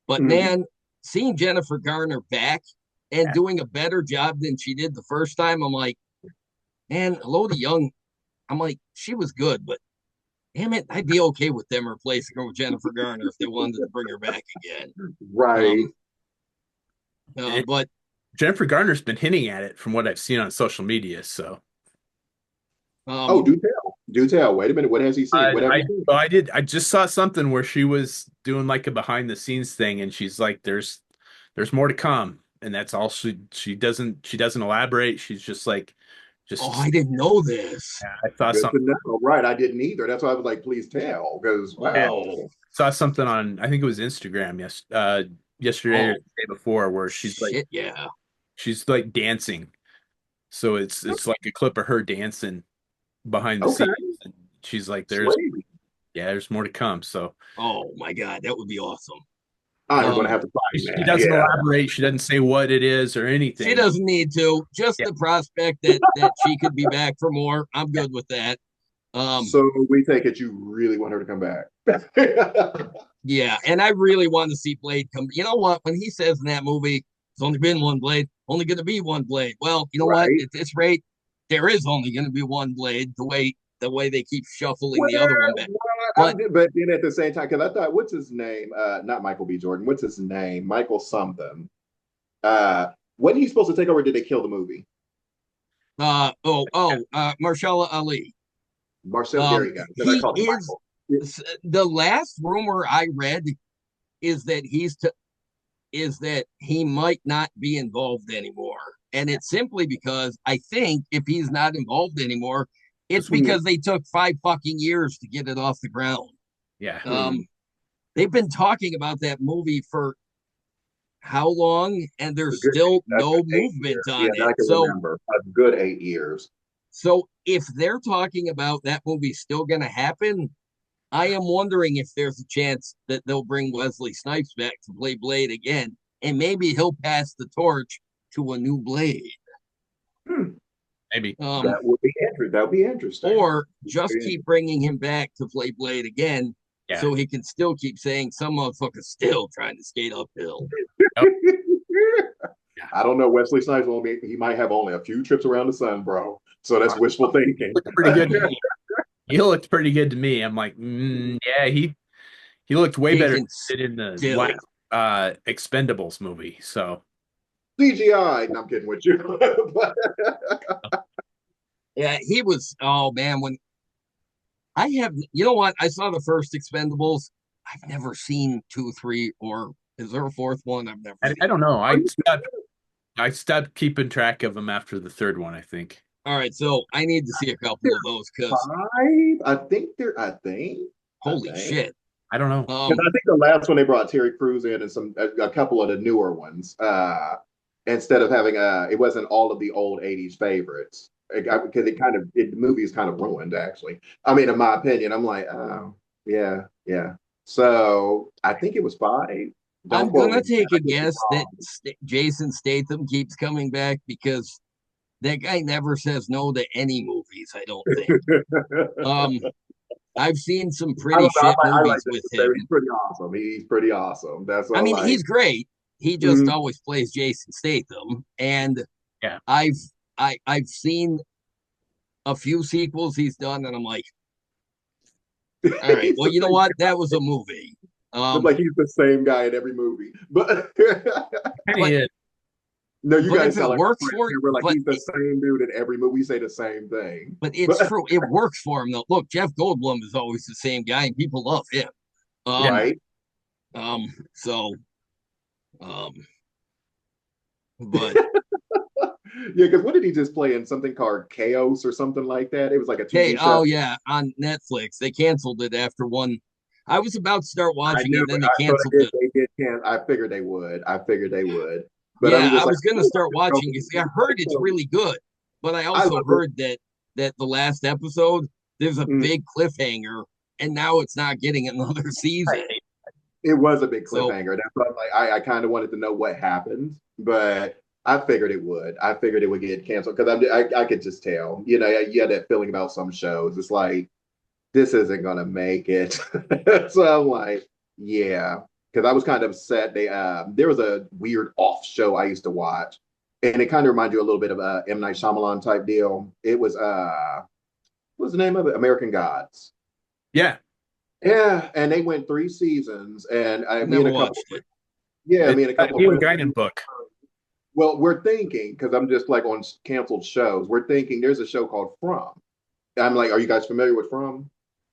But Mhm. man, seeing Jennifer Garner back and doing a better job than she did the first time, I'm like, man, Elodie Young, I'm like, she was good, but damn it, I'd be okay with them replacing her with Jennifer Garner if they wanted to bring her back again. Right. Um, And but Jennifer Garner's been hinting at it from what I've seen on social media. So Oh, um, do tell. Do tell. Wait a minute. What has he seen? What have I you seen? well, I did I just saw something where she was doing like a behind the scenes thing, and she's like, there's more to come, and that's all she doesn't elaborate. She's just like Oh, Just I didn't know this. yeah, I saw Good something. to know. Right. I didn't either. That's why I was like, please tell. Because Yeah, Oh, saw something on. I think it was Instagram. Yesterday or oh, the day before, where shit, yeah. she's like dancing. So it's like a clip of her dancing behind the okay, scenes, and she's like, sweet. there's more to come." So Oh my God, that would be awesome. I'm going to Um, have to find she that. doesn't Yeah. elaborate. She doesn't say what it is or she anything. doesn't need to. Just Yeah, the prospect that she could be back for more. I'm good with that. Um, So we take it you really want her to come back. yeah, and I really want to see Blade come. You know what? When he says in that movie, "It's only been one Blade, only going to be one Blade." Well, you know what? Right. At this rate, there is only going to be one Blade. The way they keep shuffling Well, the other one back. But but then at the same time, because I thought, what's his name? Not Michael B. Jordan. What's his name? Michael something. Wasn't he supposed to take over? Did they kill the movie? Marshala Ali. Marcel, there you go. Because I He called him is Michael. Yeah. the last rumor I read is that is that he might not be involved anymore. And it's simply because I think if he's not involved anymore, it's Hmm. because they took 5 fucking years to get it off the ground. yeah. Hmm. Um, they've been talking about that movie for how long, and there's still A good no 8 years. movement Yeah, on that it. I can So, remember. A good 8 years. so if they're talking about that movie still going to happen, I am wondering if there's a chance that they'll bring Wesley Snipes back to play Blade again, and maybe he'll pass the torch to a new Blade. Hmm. Maybe. Um, That would be interesting. or just keep bringing him back to play Blade again, Yeah. so he can still keep saying some motherfucker's still trying to skate uphill. Yep. Yeah. I don't know. Wesley Snipes he might have only a few trips around the sun, bro. So that's wishful thinking. Looked pretty good to me. He looked pretty good to me. I'm like, yeah, he looked way He better can than he did in the last still. Expendables movie. So CGI. No, I'm kidding with you. But Yeah, he was. Oh man, when I have, you know what? I saw the first Expendables. I've never seen two, three, or is there a fourth one? I've never I seen. don't know. I stopped keeping track of him after the third one, I think. All right, so I need to see a couple of those because five. I holy think. shit. I don't know. Because I think the last one they brought Terry Crews in and a couple of the newer ones. Instead of having it wasn't all of the old '80s favorites because the movie is kind of ruined actually. I mean, in my opinion, I'm like, oh yeah, yeah. So I think it was five. Don't I'm quote gonna me. take a I could be guess that Jason Statham keeps coming back because that guy never says no to any movies. I don't think. wrong. Um, I've seen some I pretty don't know. shit I like movies this. with He's him. pretty awesome. He's pretty awesome. That's I all. mean, Like, he's great. He just mm, always plays Jason Statham, and Yeah. I've I've seen a few sequels he's done, and I'm like, all right, he's well, the you know same what? That was a movie. It's Um, like he's the same guy in every movie. But but Hey, no, you but guys if sound it like our works friends for here. We're like, but he's the same dude in every movie. We say the same thing. but it's But true. It works for him though. Look, Jeff Goldblum is always the same guy, and people love him. yeah. Um, right. so um, but Yeah, because what did he just play in something called Chaos or something like that? It was like a hey, TV show. oh yeah, on Netflix they canceled it after one. I was about to start I watching knew it, it. then they I thought canceled it. they did can I figured they would. I figured they would. But I Yeah, was I just like, was gonna I love start this show. watching it. See, I heard it's really good, but I I also love it. heard that the last episode there's a Mm. big cliffhanger, and now it's not getting another season. It was a big So cliffhanger. That's why I'm like, I kind of wanted to know what happened, but I figured it would. I figured it would get canceled because I could just tell. You know, you had that feeling about some shows. It's like this isn't gonna make it. So I'm like, yeah, because I was kind of upset. There was a weird off show I used to watch, and it kind of reminded you a little bit of M Night Shyamalan type deal. It was what was the name of it? American Gods. Yeah. Yeah, and they went 3 seasons, and me and never a couple, watched it. yeah, It's me and a a couple of Neil friends. Gaiman book. Well, we're thinking because I'm just like on canceled shows. We're thinking there's a show called From. I'm like, are you guys familiar with From?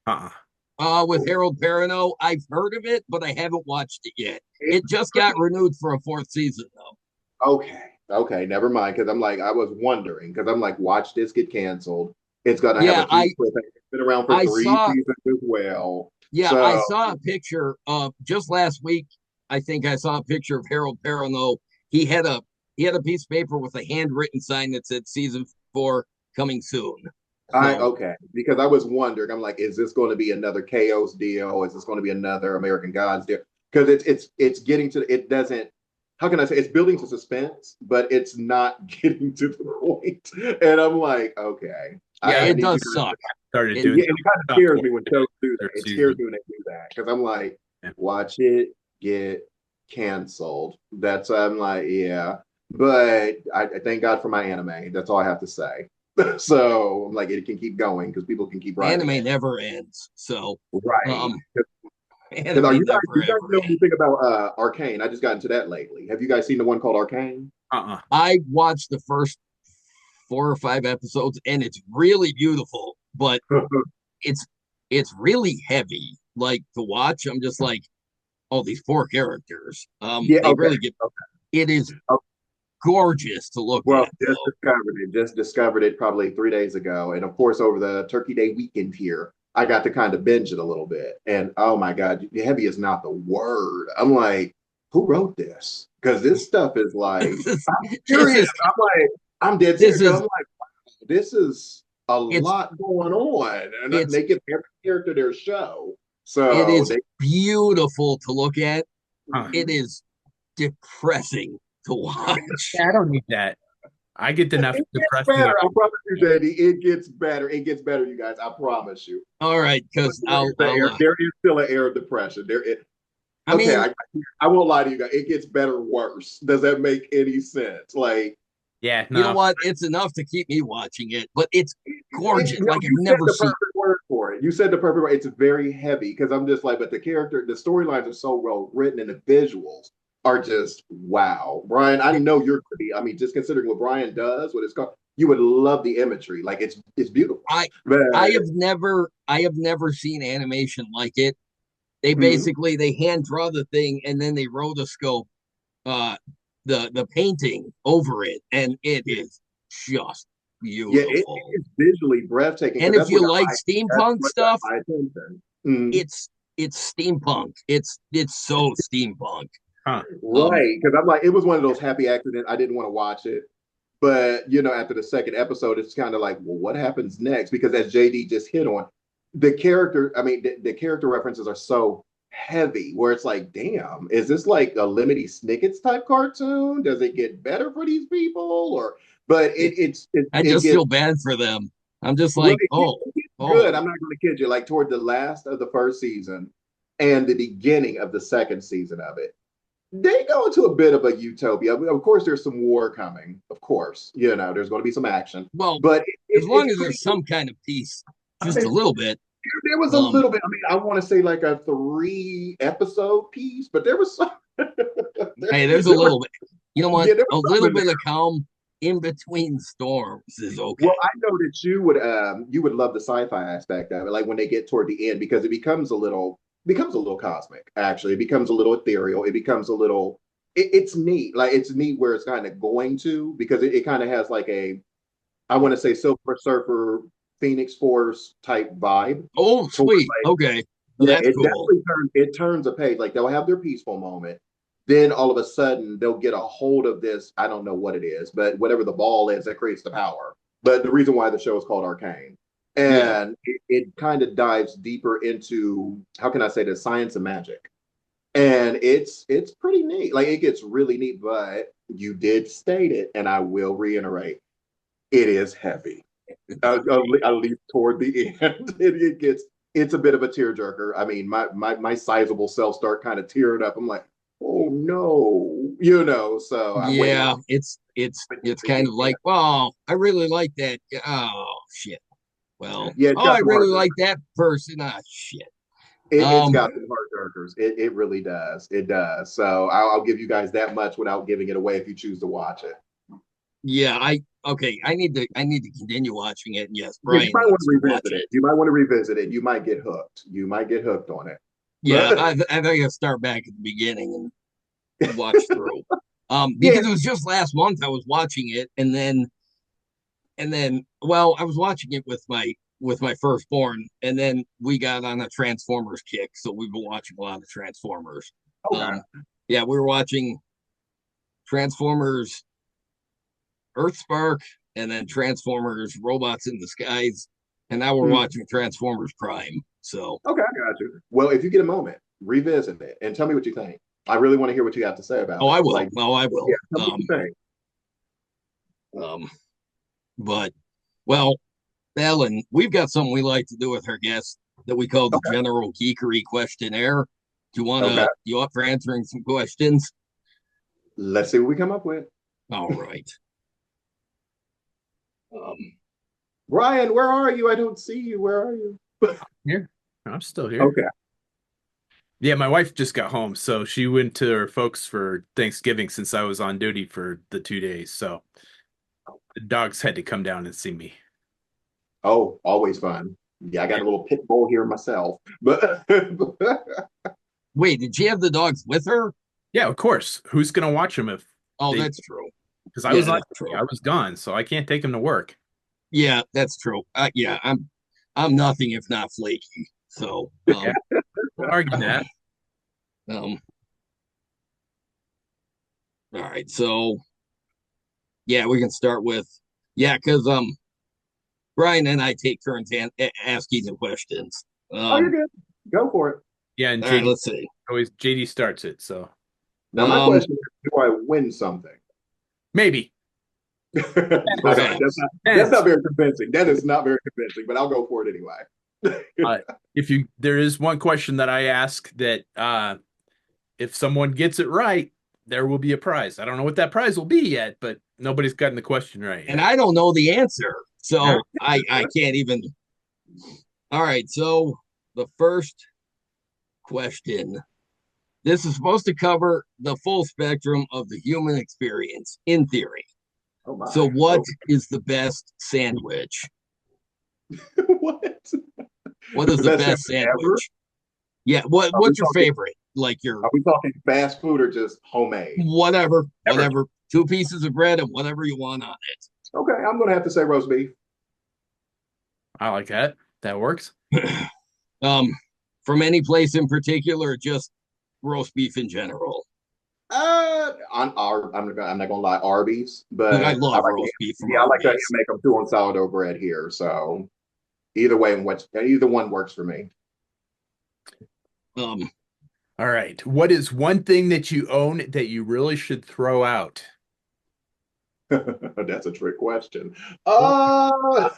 Uh-uh. With Harold Perrineau, I've heard of it, but I haven't watched it yet. It's It just got pretty renewed for a fourth season, though. okay. Okay, never mind. Because I'm like, I was wondering. Because I'm like, watch this get canceled. It's gonna have Yeah, a huge cliffhanger. It's been around for I three saw seasons as well. I So saw a picture of just last week. I think I saw a picture of Harold Perrineau. He had a he had a piece of paper with a handwritten sign that said season 4 coming soon. I So okay. Because I was wondering. I'm like, is this going to be another chaos deal? Is this going to be another American Gods deal? Because it's getting to it doesn't. How can I say it's building to suspense, but it's not getting to the point. And I'm like, okay, yeah, I it need you does guys suck. Started It doing yeah, and it kind of stuff scares towards me when the shows do third that. It scares season. me when they do that because I'm like, Yeah. watch it get canceled. That's I'm like, yeah. But I thank God for my anime. That's all I have to say. So I'm like, it can keep going because people can keep writing Anime it. never ends. So Right. um Because are anime do never you guys ever know ends. anything about Arcane? I just got into that lately. Have you guys seen the one called Arcane? Uh-uh. I watched the first 4 or 5 episodes and it's really beautiful, but it's it's really heavy. Like to watch, I'm just like, oh, these 4 characters. Yeah, They okay. really get it is Okay. gorgeous to look Well, at though. just discovered it probably 3 days ago. And of course, over the Turkey Day weekend here, I got to kind of binge it a little bit. And oh my God, heavy is not the word. I'm like, who wrote this? Because this stuff is like, this is I'm this serious. is I'm like, I'm dead this serious. 'Cause I'm is like, this is a it's lot going on. And it's they give every character their show. it So is they, beautiful to look at. Huh. It is depressing to watch. Yeah, I don't need that. I get enough it gets depressing. better. I promise you, JD. It gets better. It gets better, you guys. I promise you. All right, because There is still an air of depression. I Okay, mean, I won't lie to you guys. It gets better worse. Does that make any sense? Like, Yeah, you know no. what? It's enough to keep me watching it, but it's gorgeous. no, Like I've you said never the seen. perfect word for it. You said the perfect word. It's very heavy because I'm just like, but the storylines are so well written and the visuals are just wow. Brian, I know you're pretty. I mean, just considering what Brian does, what it's called, you would love the imagery. Like it's beautiful. I But I have never seen animation like it. They mhm. basically they hand draw the thing and then they rotoscope uh the painting over it, and it is just Yeah, beautiful. it's visually breathtaking And because if you like steampunk what got stuff, my attention. Mhm. it's steampunk. It's so steampunk. Huh. Um, Right, because I'm like, it was one of those happy accidents. I didn't want to watch it, but after the second episode, it's kind of like, well, what happens next? Because as JD just hit on, the character, I mean, the character references are so heavy, where it's like, damn, is this like a Lemony Snicket's type cartoon? Does it get better for these people, or? But it, I it just gets feel bad for them. I'm just well, like, it gets good. oh, I'm not going to kid you. Like toward the last of the first season and the beginning of the second season of it, they go into a bit of a utopia. Of course, there's some war coming. Of course, there's going to be some action, well, but as long it's as pretty. there's some kind of peace, I just a mean, little bit. there was a Um, little bit. I mean, I want to say like a 3 episode piece, but there was some. hey, there's a there was little bit. You know what? yeah, there A was little something bit of calm in between storms is okay. Well, I know that you would love the sci-fi aspect of it, like when they get toward the end, because it becomes a little cosmic. Actually, it becomes a little ethereal. It becomes a little. It's neat. Like it's neat where it's kind of going to because it kind of has like a I want to say Silver Surfer, Phoenix Force type vibe. Oh, To sweet. Okay. Well, yeah, that's it cool. definitely turns a page. Like they'll have their peaceful moment. Then all of a sudden they'll get a hold of this. I don't know what it is, but whatever the ball is that creates the power. But the reason why the show is called Arcane. Yeah. And it kind of dives deeper into how can I say this science and magic. And it's pretty neat. Like it gets really neat, but you did state it, and I will reiterate, it is heavy at least toward the end. It gets it's a bit of a tearjerker. I mean, my sizable self start kind of tearing up. I'm like, oh no, So I'm waiting Yeah. on. It's kind of like, oh, I really like that. Oh shit. Well, Yeah, it's oh, got I some really heart. like that person. Ah, shit. It's Um, got some heart jerkers. It really does. It does. So I'll give you guys that much without giving it away if you choose to watch it. yeah, okay. I need to continue watching it. And yes, Yeah, you Brian might want needs to to watch revisit it. it. You might want to revisit it. You might get hooked. You might get hooked on it. Yeah, But I think I'll start back at the beginning and watch through. Yeah. Because it was just last month I was watching it, well, I was watching it with my firstborn, and then we got on a Transformers kick, so we've been watching a lot of Transformers. Okay. Yeah, we were watching Transformers Earthspark, and then Transformers Robots in Disguise, and now we're Mm. watching Transformers Prime. So, Okay, I got you. Well, if you get a moment, revisit it and tell me what you think. I really want to hear what you have to say about oh, it. I will. Like, Oh, I yeah, will. tell me what you think. Um, but well, Ellen, we've got something we like to do with our guests that we call the Okay. General Geekery questionnaire. Okay. You up for answering some questions? Let's see what we come up with. All right. Um, Brian, where are you? I don't see you. Where are you? Here. I'm still here. Okay. Yeah, my wife just got home, so she went to her folks for Thanksgiving since I was on duty for the 2 days. So the dogs had to come down and see me. Oh, always fun. Yeah, I got Yeah. a little pit bull here myself. But Wait, did she have the dogs with her? Yeah, of course. Who's gonna watch them if Oh, they? that's true. Because I Yeah, was on, that's true. I was gone, so I can't take them to work. Yeah, that's true. Yeah, I'm nothing if not flaky. So, Yeah, don't argue that. um, all right. So, yeah, we can start with yeah, because Brian and I take turns asking the questions. oh, you're good. Go for it. Yeah, and All right, JD let's see. always JD starts it, so Now, my Um, question is, do I win something? maybe. Okay, perhaps. that's Depends. not very convincing. That is not very convincing, but I'll go for it anyway. Uh, if you there is one question that I ask that if someone gets it right, there will be a prize. I don't know what that prize will be yet, but nobody's gotten the question right And yet. I don't know the answer, so I can't even. All right, so the first question. This is supposed to cover the full spectrum of the human experience in theory. Oh So, my. what Okay. is the best sandwich? What? What is The the best best sandwich ever? sandwich? Yeah, Are we what's your talking? favorite? Like your Are we talking fast food or just homemade? Ever. whatever. Two pieces of bread and whatever you want on Okay, I'm gonna have to say roast beef. I like that. That works. it. From any place in particular, or just roast beef in general. I'm not gonna lie, Arby's, I but love roast beef from yeah, I like to Arby's. make them too on sourdough bread here. So either one works for me. Um, All right. What is one thing that you own that you really should throw out? That's a trick question. Well,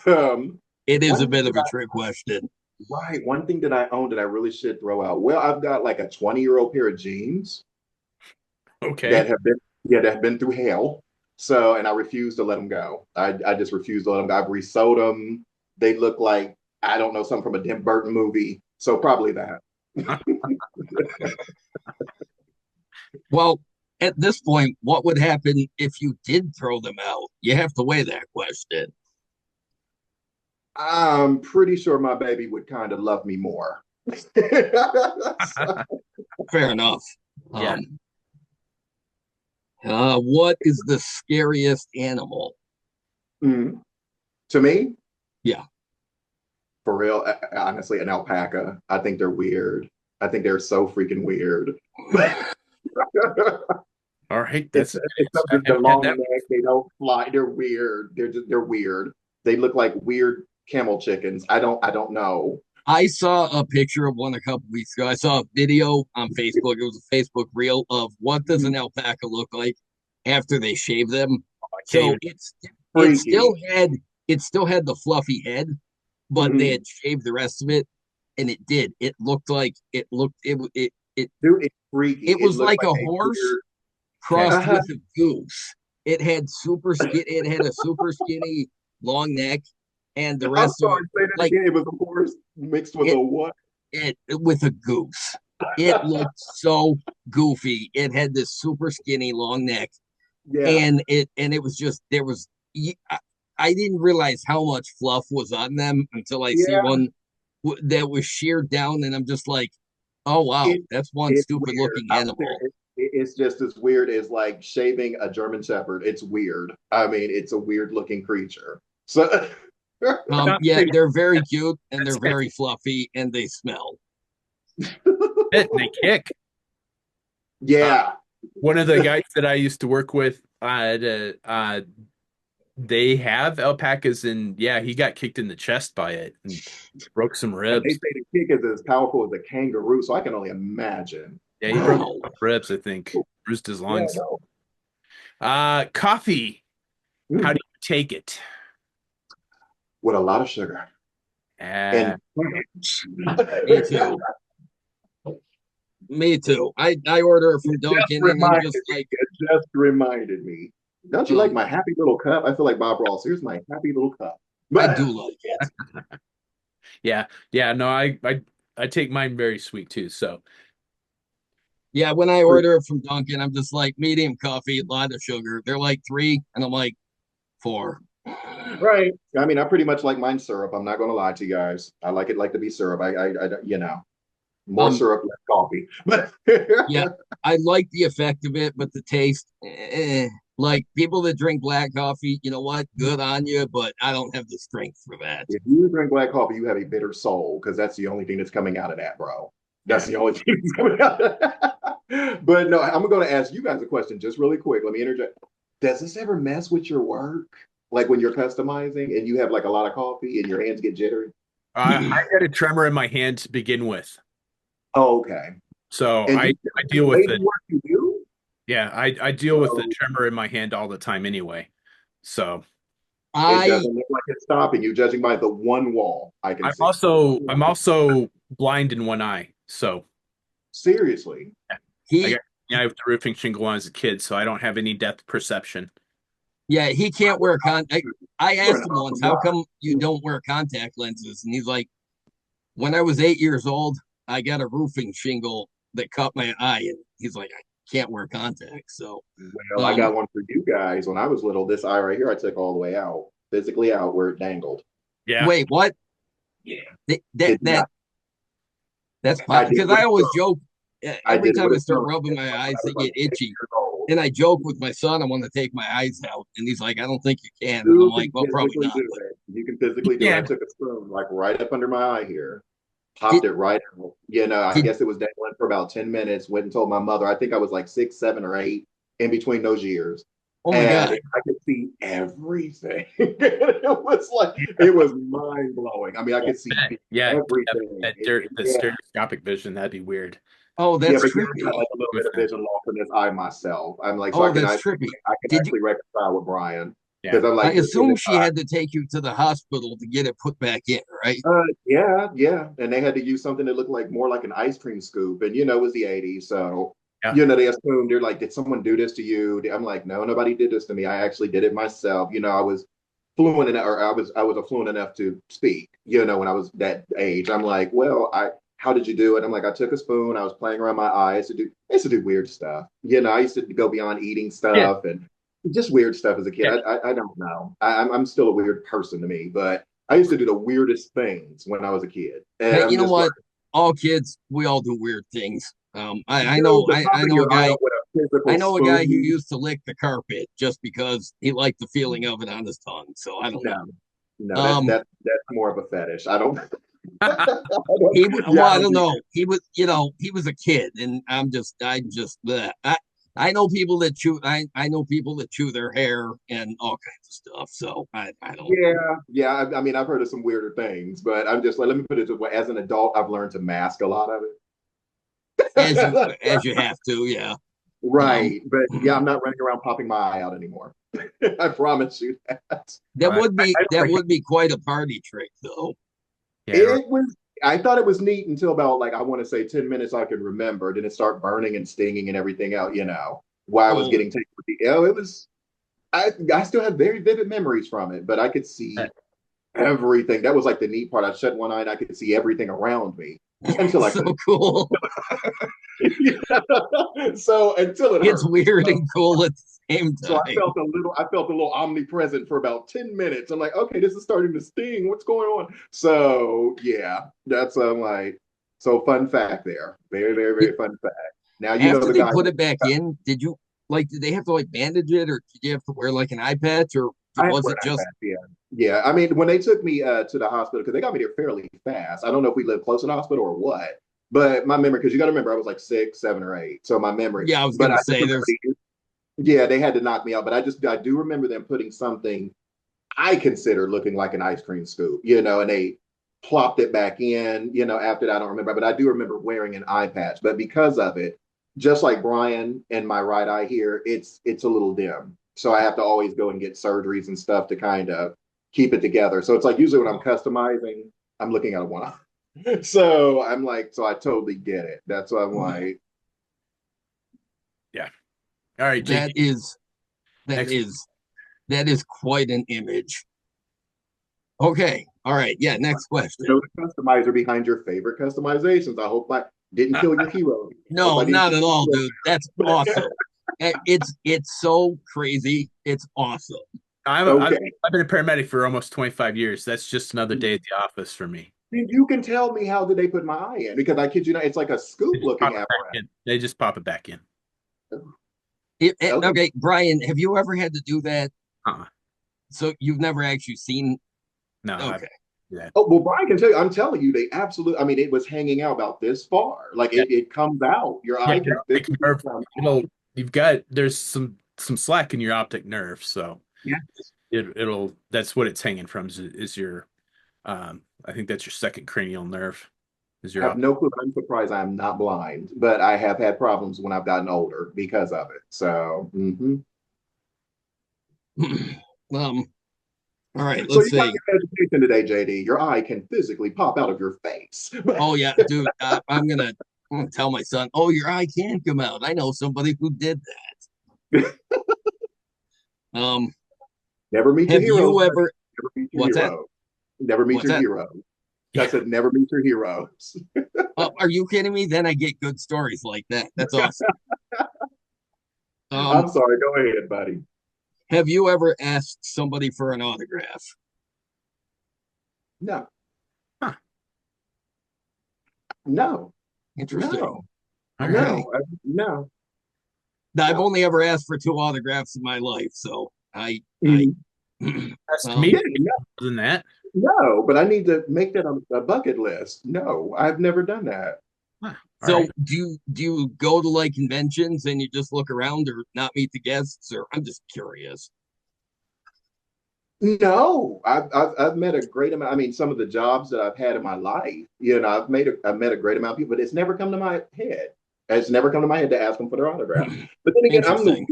it is One a thing bit of that a trick question. right, one thing that I own that I really should throw out. Well, I've got like a 20-year-old pair of jeans that okay. have been yeah that have been through hell. So, and I refuse to let them go. I just refuse to let them go. I've resold them. They look like I don't know something from a Tim Burton movie. So probably that. Well, at this point, what would happen if you did throw them out? You have to weigh that question. I'm pretty sure my baby would kind of love me more. Fair enough. Yeah. Um, what is the scariest animal? Mm. To me, Yeah, for real, honestly, an alpaca. I think they're weird. I think they're so freaking weird. All right. It's That's it's I something the haven't had long that. neck. They don't fly. They're weird. They're weird. They look like weird camel chickens. I don't know. I saw a picture of one a couple weeks ago. I saw a video on Facebook. It was a Facebook reel of what does an alpaca look like after they shave them. I can't So even. it Freaky. still had it still had the fluffy head, but they Mhm. had shaved the rest of it, and it did. It looked like Dude, it's freaky. it It was looks like like a a horse weird. Okay. crossed with a goose. It had super skin. It had a super skinny long neck, and the I'm rest of it sorry, say that like again. It was a horse mixed with it a what? it with a goose. It looked so goofy. It had this super skinny long neck, Yeah, and it was just there was. I didn't realize how much fluff was on them until I see yeah. one that was sheared down, and I'm just like, oh wow, It that's one it's stupid weird. looking I was animal. It's just as weird as like shaving a German Shepherd. It's weird. I mean, it's a weird looking creature. So, Yeah, they're very cute and That's they're very fluffy and they smell. it. They kick. Uh, yeah. one of the guys that I used to work with, they have alpacas, and yeah, he got kicked in the chest by it and broke some And they ribs. say the kick is as powerful as a kangaroo, so I can only imagine. Yeah, he broke Wow. some ribs, I think, bruised his Yeah, lungs. no. Coffee. How Mm, do you take it? with a lot of sugar. Uh, And Me too. Me too. I order it from just Dunkin' and I'm reminded just me. like, It just reminded me. Don't you like um, my happy little cup? I feel like Bob Ross. Here's my happy little cup. I But do like it. yeah, yeah, no, I take mine very sweet too. So Yeah, when I order it from Dunkin', I'm just like medium coffee, a lot of sugar. They're like three, and I'm like four. right. I mean, I pretty much like mine syrup. I'm not going to lie to you guys. I like it like to be syrup. More Um, syrup, less coffee. But yeah, I like the effect of it, but the taste, like people that drink black coffee, you know what? Good on you, but I don't have the strength for that. if you drink black coffee, you have a bitter soul because that's the only thing that's coming out of that, bro. That's yeah. the only thing that's coming out of that. But no, I'm going to ask you guys a question just really quick. Let me interject. Does this ever mess with your work? Like when you're customizing and you have like a lot of coffee and your hands get jittery? I had a tremor in my hand to begin with, Oh, okay. so And I you I deal with lady it. work you do? Yeah, I deal with the So tremor in my hand all the time anyway. So it I doesn't look like it's stopping you, judging by the one wall I can see. I'm also blind in one eye. So Seriously. I got he yeah, I have the roofing shingle on as a kid, so I don't have any depth perception. yeah, he can't wear I You're an asked him once, awesome how guy. come you don't wear contact lenses? And he's like, when I was 8 years old, I got a roofing shingle that cut my eye, and he's like, I can't wear contacts. So, Well, I got one for you guys. When I was little, this eye right here, I took all the way out, physically out where it dangled. wait, what? Yeah. That that, Did that not. that's I did because with I a always thumb. joke I every did time with I a start thumb rubbing my when eyes, I they was like get 6 itchy. years old. And I joke with my son, I want to take my eyes out, and he's like, I don't think you can. And I'm You like, can well, probably physically not. do But it. You can physically do it. I Yeah, took a spoon like right up under my eye here, popped did it right out. I did guess it was dangling for about 10 minutes. Went and told my mother. I think I was like 6, 7, or 8 in between those years. oh my And god, I could see everything. It was mind blowing. I mean, I could see yeah, everything. the Yeah. stereoscopic vision, that'd be weird. oh Yeah, that's but yeah, I got trippy. like a little With bit of that. vision loss in this eye myself. I'm like, so Oh, that's trippy. I can Did you? actually reconcile with Brian Yeah. because I'm I like in assume this she had to take you to the hospital to get it put back in, right? yeah, yeah. And they had to use something that looked like more like an ice cream scoop. And it was the 80s. So, Yeah. they assumed they're like, did someone do this to you? I'm like, no, nobody did this to me. I actually did it myself. I was fluent enough, or I was fluent enough to speak, when I was that age. I'm like, well, how did you do it? I'm like, I took a spoon, I was playing around my eye. I used to do weird stuff. I used to go beyond eating Yeah. stuff and just weird stuff as a kid. Yeah. I don't know. I'm still a weird person to me, but I used to do the weirdest things when I was a kid. And Hey, I'm you know just like, what? All kids, we all do weird things. but popping your eye out with a I physical know a guy who spoon, used to lick the carpet just because he liked the feeling of it on his tongue. So I don't know. no, no, Um, that's more of a fetish. I don't, I don't well, yeah, I I don't don't do know. He was a kid, and I'm just bleh. I know people that chew. I know people that chew their hair and all kinds of stuff. So I don't. yeah, yeah. I mean, I've heard of some weirder things, but I'm just like, let me put it this way. As an adult, I've learned to mask a lot of it. As you have to, yeah. Um, Right. But yeah, I'm not running around popping my eye out anymore. I promise you that. that would be quite a party trick, though. Yeah. It was, I thought it was neat until about like, I want to say 10 minutes I could remember. Then it started burning and stinging and everything out, while I was Oh, getting taken with it was, I still have very vivid memories from it, but I could see everything. That was like the neat part. I shut one eye and I could see everything around me until I so couldn't. cool. So until it It's hurt. weird and cool at the same So time. I felt a little omnipresent for about 10 minutes. I'm like, okay, this is starting to sting. What's going on? So yeah, that's I'm like, so fun fact there. Very, very, You, very fun fact. Now you know After the they guy. put it back in, did they have to like bandage it, or did you have to wear like an eye patch, or I had to was wear it an eye just patch. Yeah, yeah. I mean, when they took me to the hospital because they got me there fairly fast. I don't know if we lived close to the hospital or what, but my memory because you got to remember I was like 6, 7, or 8, so my memory. yeah, I was But gonna I just say remember there's yeah, they had to knock me out. But I do remember them putting something I consider looking like an ice cream scoop, and they plopped it back in, after that, I don't remember, but I do remember wearing an eye patch. But because of it, just like Brian and my right eye here, it's a little dim. So I have to always go and get surgeries and stuff to kind of keep it together. So it's like usually when I'm customizing, I'm looking at one eye. So I'm like, so I totally get it. That's why I'm like, Yeah. All right, that JD. is that Next. is that is quite an image. Okay, all right, yeah. Next question. the customizer behind your favorite customizations. I hope I didn't kill your hero. I hope No, I didn't not kill at all, your dude. That's hero. awesome. It's so crazy. It's awesome. Okay. I've been a paramedic for almost 25 years. That's just another day at the office for me. You can tell me how did they put my eye in because I kid you not, it's like a scoop They just looking pop it back apparatus. in. They just pop it back in. Okay. Okay, Brian, have you ever had to do that? Uh-uh. So you've never actually seen? No, I've Okay. that. Oh well, Brian can tell you. I'm telling you, they absolutely. I mean, it was hanging out about this far. Like Yeah, it comes out. Your yeah. eye Your can optic physically nerve. come out. It'll. You've got. There's some slack in your optic nerve, so Yeah. it'll. That's what it's hanging from. Is your. I think that's your second cranial nerve. Is I your have optic. no clue. I'm surprised I'm not blind, but I have had problems when I've gotten older because of it. So, um. All right. so Let's you got see. your education today, JD. Your eye can physically pop out of your face. Oh yeah, dude. I'm gonna tell my son. Oh, your eye can come out. I know somebody who did that. Never meet your Have heroes, you buddy. ever? Never meet your What's that? hero. Never meet What's your that? hero. I Yeah. said, never meet your heroes. Are you kidding me? Then I get good stories like that. That's awesome. Um, I'm sorry. Go ahead, buddy. have you ever asked somebody for an autograph? No, Huh. no, Interesting. no, All right. Okay. no, I've no. only ever asked for 2 autographs in my life, so I Mhm. Ask me Yeah, more no, than that. no, but I need to make that on a bucket list. No, I've never done that. Huh. All so right. do you go to like conventions and you just look around or not meet the guests, or I'm just curious. No, I've met a great amount. I mean, some of the jobs that I've had in my life, I've met a great amount of people, but it's never come to my head. It's never come to my head to ask them for their autograph. But then again, Interesting.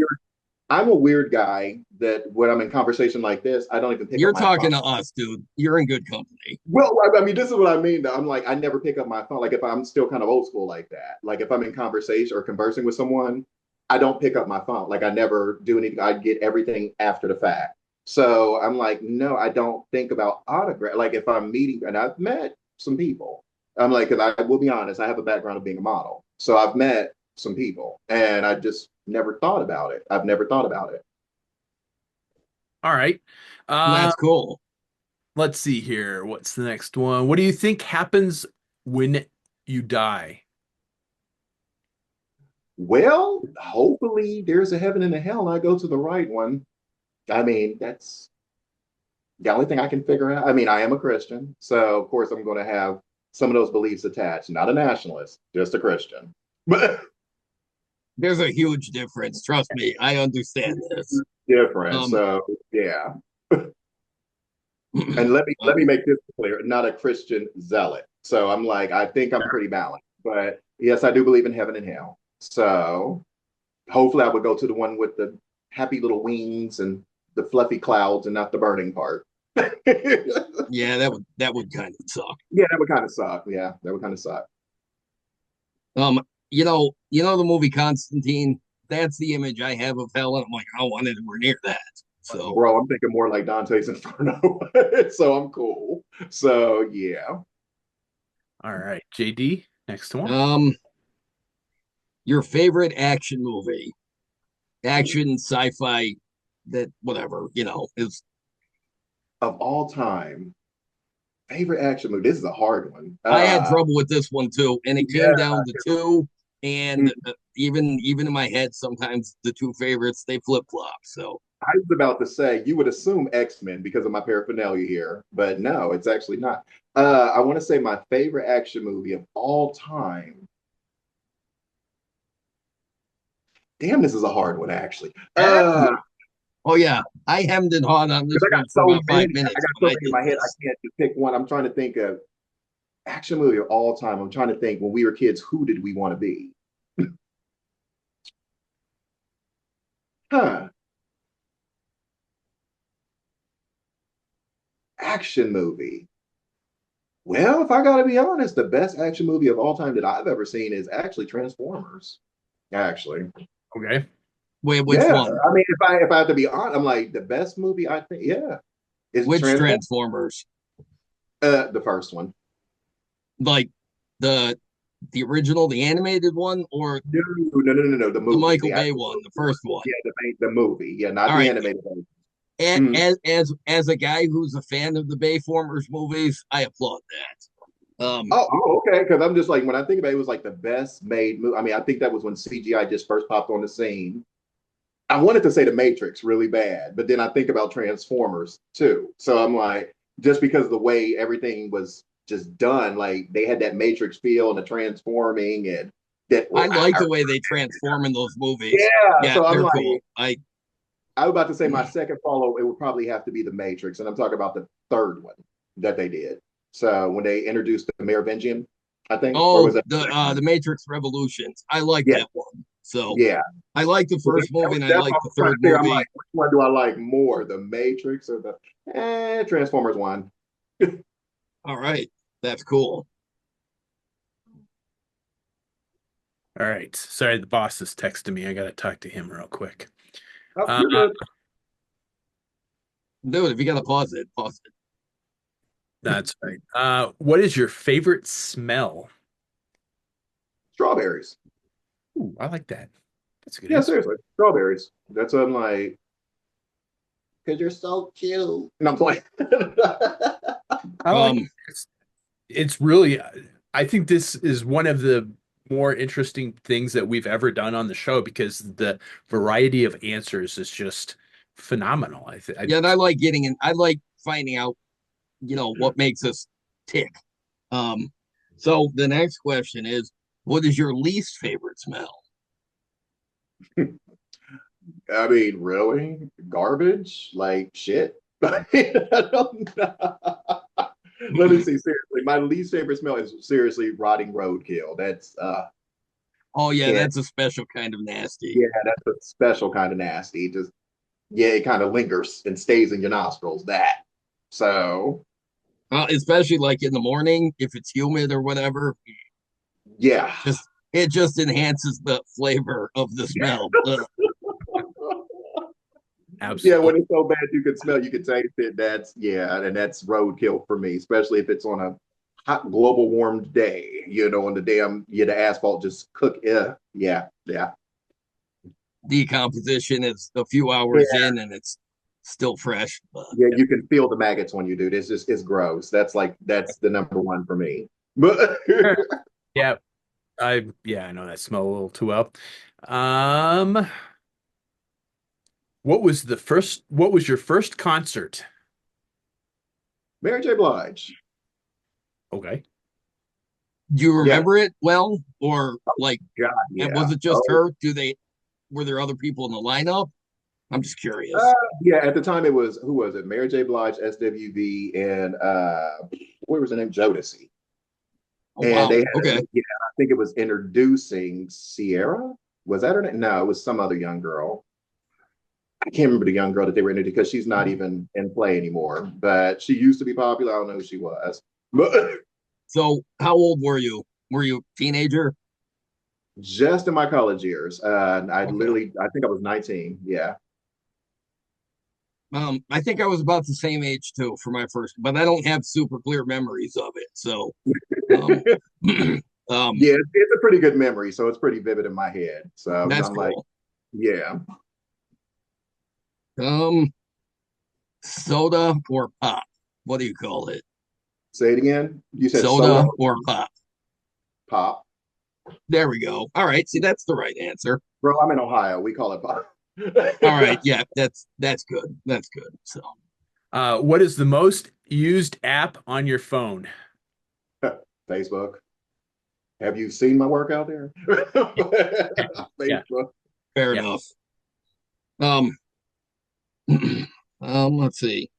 I'm a weird guy that when I'm in conversation like this, I don't even pick up You're my phone. talking to us, dude. You're in good company. Well, I mean, this is what I mean. Though. I'm like, I never pick up my phone. Like, if I'm still kind of old school like that, like if I'm in conversation or conversing with someone, I don't pick up my phone. Like, I never do anything. I get everything after the fact. So I'm like, no, I don't think about autograph. Like, if I'm meeting, and I've met some people, I'm like, because I will be honest, I have a background of being a model. So I've met some people, and I just never thought about it. I've never thought about it. All right. Uh, That's cool. let's see here. What's the next one? What do you think happens when you die? Well, hopefully there's a heaven and a hell, and I go to the right one. I mean, that's the only thing I can figure out. I mean, I am a Christian, so of course I'm going to have some of those beliefs attached. Not a nationalist, just a Christian. But There's a huge difference. Trust me, I understand this. different. Um, So yeah. And let me um, make this clear: not a Christian zealot. So I'm like, I think I'm pretty balanced. But yes, I do believe in heaven and hell. So hopefully I would go to the one with the happy little wings and the fluffy clouds and not the burning part. Yeah, yeah, that would kind of suck. that would kind of suck. Yeah, that would kind of suck. You know the movie Constantine. That's the image I have of hell, and I'm like, I don't want anywhere near that. So, Bro, I'm thinking more like Dante's Inferno. So I'm cool. So yeah. All right, JD, next one. um, your favorite action movie, action sci-fi, that whatever is. Of all time, favorite action movie. This is a hard one. I had trouble with this one too, and it came Yeah. down to two. and Mm. even in my head, sometimes the two favorites they flip flop. So I was about to say you would assume X-Men because of my paraphernalia here, but no, it's actually not. I want to say my favorite action movie of all time. Damn, this is a hard one actually. eh, Because oh yeah, I hemmed and hawed on this I got one for so about many. five I minutes got so when I many in did my head. I this. can't just pick one. I'm trying to think of action movie of all time. I'm trying to think when we were kids, who did we want to be? Huh? Action movie. Well, if I got to be honest, the best action movie of all time that I've ever seen is actually Transformers. Actually, Okay. Wait, which yeah. one? I mean, if I have to be honest, I'm like the best movie I think. Yeah, is Which Transformers. Transformers? The first one. Like the the original, the animated one, or No, no, no, no, no. The the movie, Michael the Bay actual one, movie the one. first one? Yeah, the movie. Yeah, not All the right. animated version. As Mm. as a guy who's a fan of the Bayformers movies, I applaud that. Oh, okay. Because I'm just like when I think about it, it was like the best made movie. I mean, I think that was when CGI just first popped on the scene. I wanted to say The Matrix really bad, but then I think about Transformers too. So I'm like, just because of the way everything was just done, like they had that Matrix feel and the transforming and that. I like the way they transform in those movies. Yeah. Yeah, So I'm they're like, cool. I I was about to say my second follow, it would probably have to be The Matrix, and I'm talking about the third one that they did. So when they introduced the Merovingian, I think, or oh was that the second the one? Matrix Revolutions. I like Yeah, that one. So yeah. I like the first movie and I That's like what I the was trying to third figure. I'm like, movie. which one do I like more, The Matrix or the Transformers one? All right, that's cool. All right. Sorry, the boss is texting me. I gotta talk to him real quick. Oh, Uh, you're good. Dude, if you gotta pause it, pause it. that's right. What is your favorite smell? Strawberries. Ooh, I like that. That's a good Yeah, answer. seriously, strawberries. That's what I'm like. Because you're so cute. And I'm like, I like Um, it's really I think this is one of the more interesting things that we've ever done on the show because the variety of answers is just phenomenal. I yeah, and I like getting in. I like finding out, what makes us tick. Um, so the next question is, what is your least favorite smell? I mean, really? Garbage? Like shit? I don't know. Let me see. Seriously, my least favorite smell is seriously rotting roadkill. That's Oh yeah, can't. that's a special kind of nasty. Yeah, that's a special kind of nasty. Just yeah, it kind of lingers and stays in your nostrils. That so Especially like in the morning if it's humid or whatever. yeah. Just it just enhances the flavor of the smell. Ugh. Yeah, absolutely when it's so bad you can smell, you can taste it. That's yeah, and that's roadkill for me, especially if it's on a hot global warmed day. On the damn the asphalt just cook. Yeah, yeah, yeah, Decomposition is a few hours yeah, in and it's still fresh. But yeah. You can feel the maggots when you do this. It's gross. That's the number one for me. But yeah, I know that smell a little too well. Um, what was your first concert? Mary J. Blige. Okay. do you Yeah. remember it well? Or like God, and yeah. was it just Oh, her? Were there other people in the lineup? I'm just uh, curious. yeah. At the time, it was who was it? Mary J. Blige, SWV, and what was the name? Jodeci. Oh And wow. they had, Okay. I think it was introducing Sierra. Was that her name? No, it was some other young girl. I can't remember the young girl that they were introducing because she's not even in play anymore. But she used to be popular. I don't know who she was. But So how old were you? Were you a teenager? just in my college years, Okay. I think I was 19. Yeah. I think I was about the same age too for my first, but I don't have super clear memories of it. So, um, um, It's a pretty good memory. So it's pretty vivid in my head. So that's I'm like, cool. yeah. Um, soda or pop? What do you call it? Say it again. You said soda Soda or or pop? pop? There we go. All right. See, that's the right answer. Bro, I'm in Ohio. We call it pop. All right. Yeah, that's good. That's good. So What is the most used app on your phone? Facebook. Have you seen my work out there? Yeah, Facebook. fair yeah. enough. Um, let's see.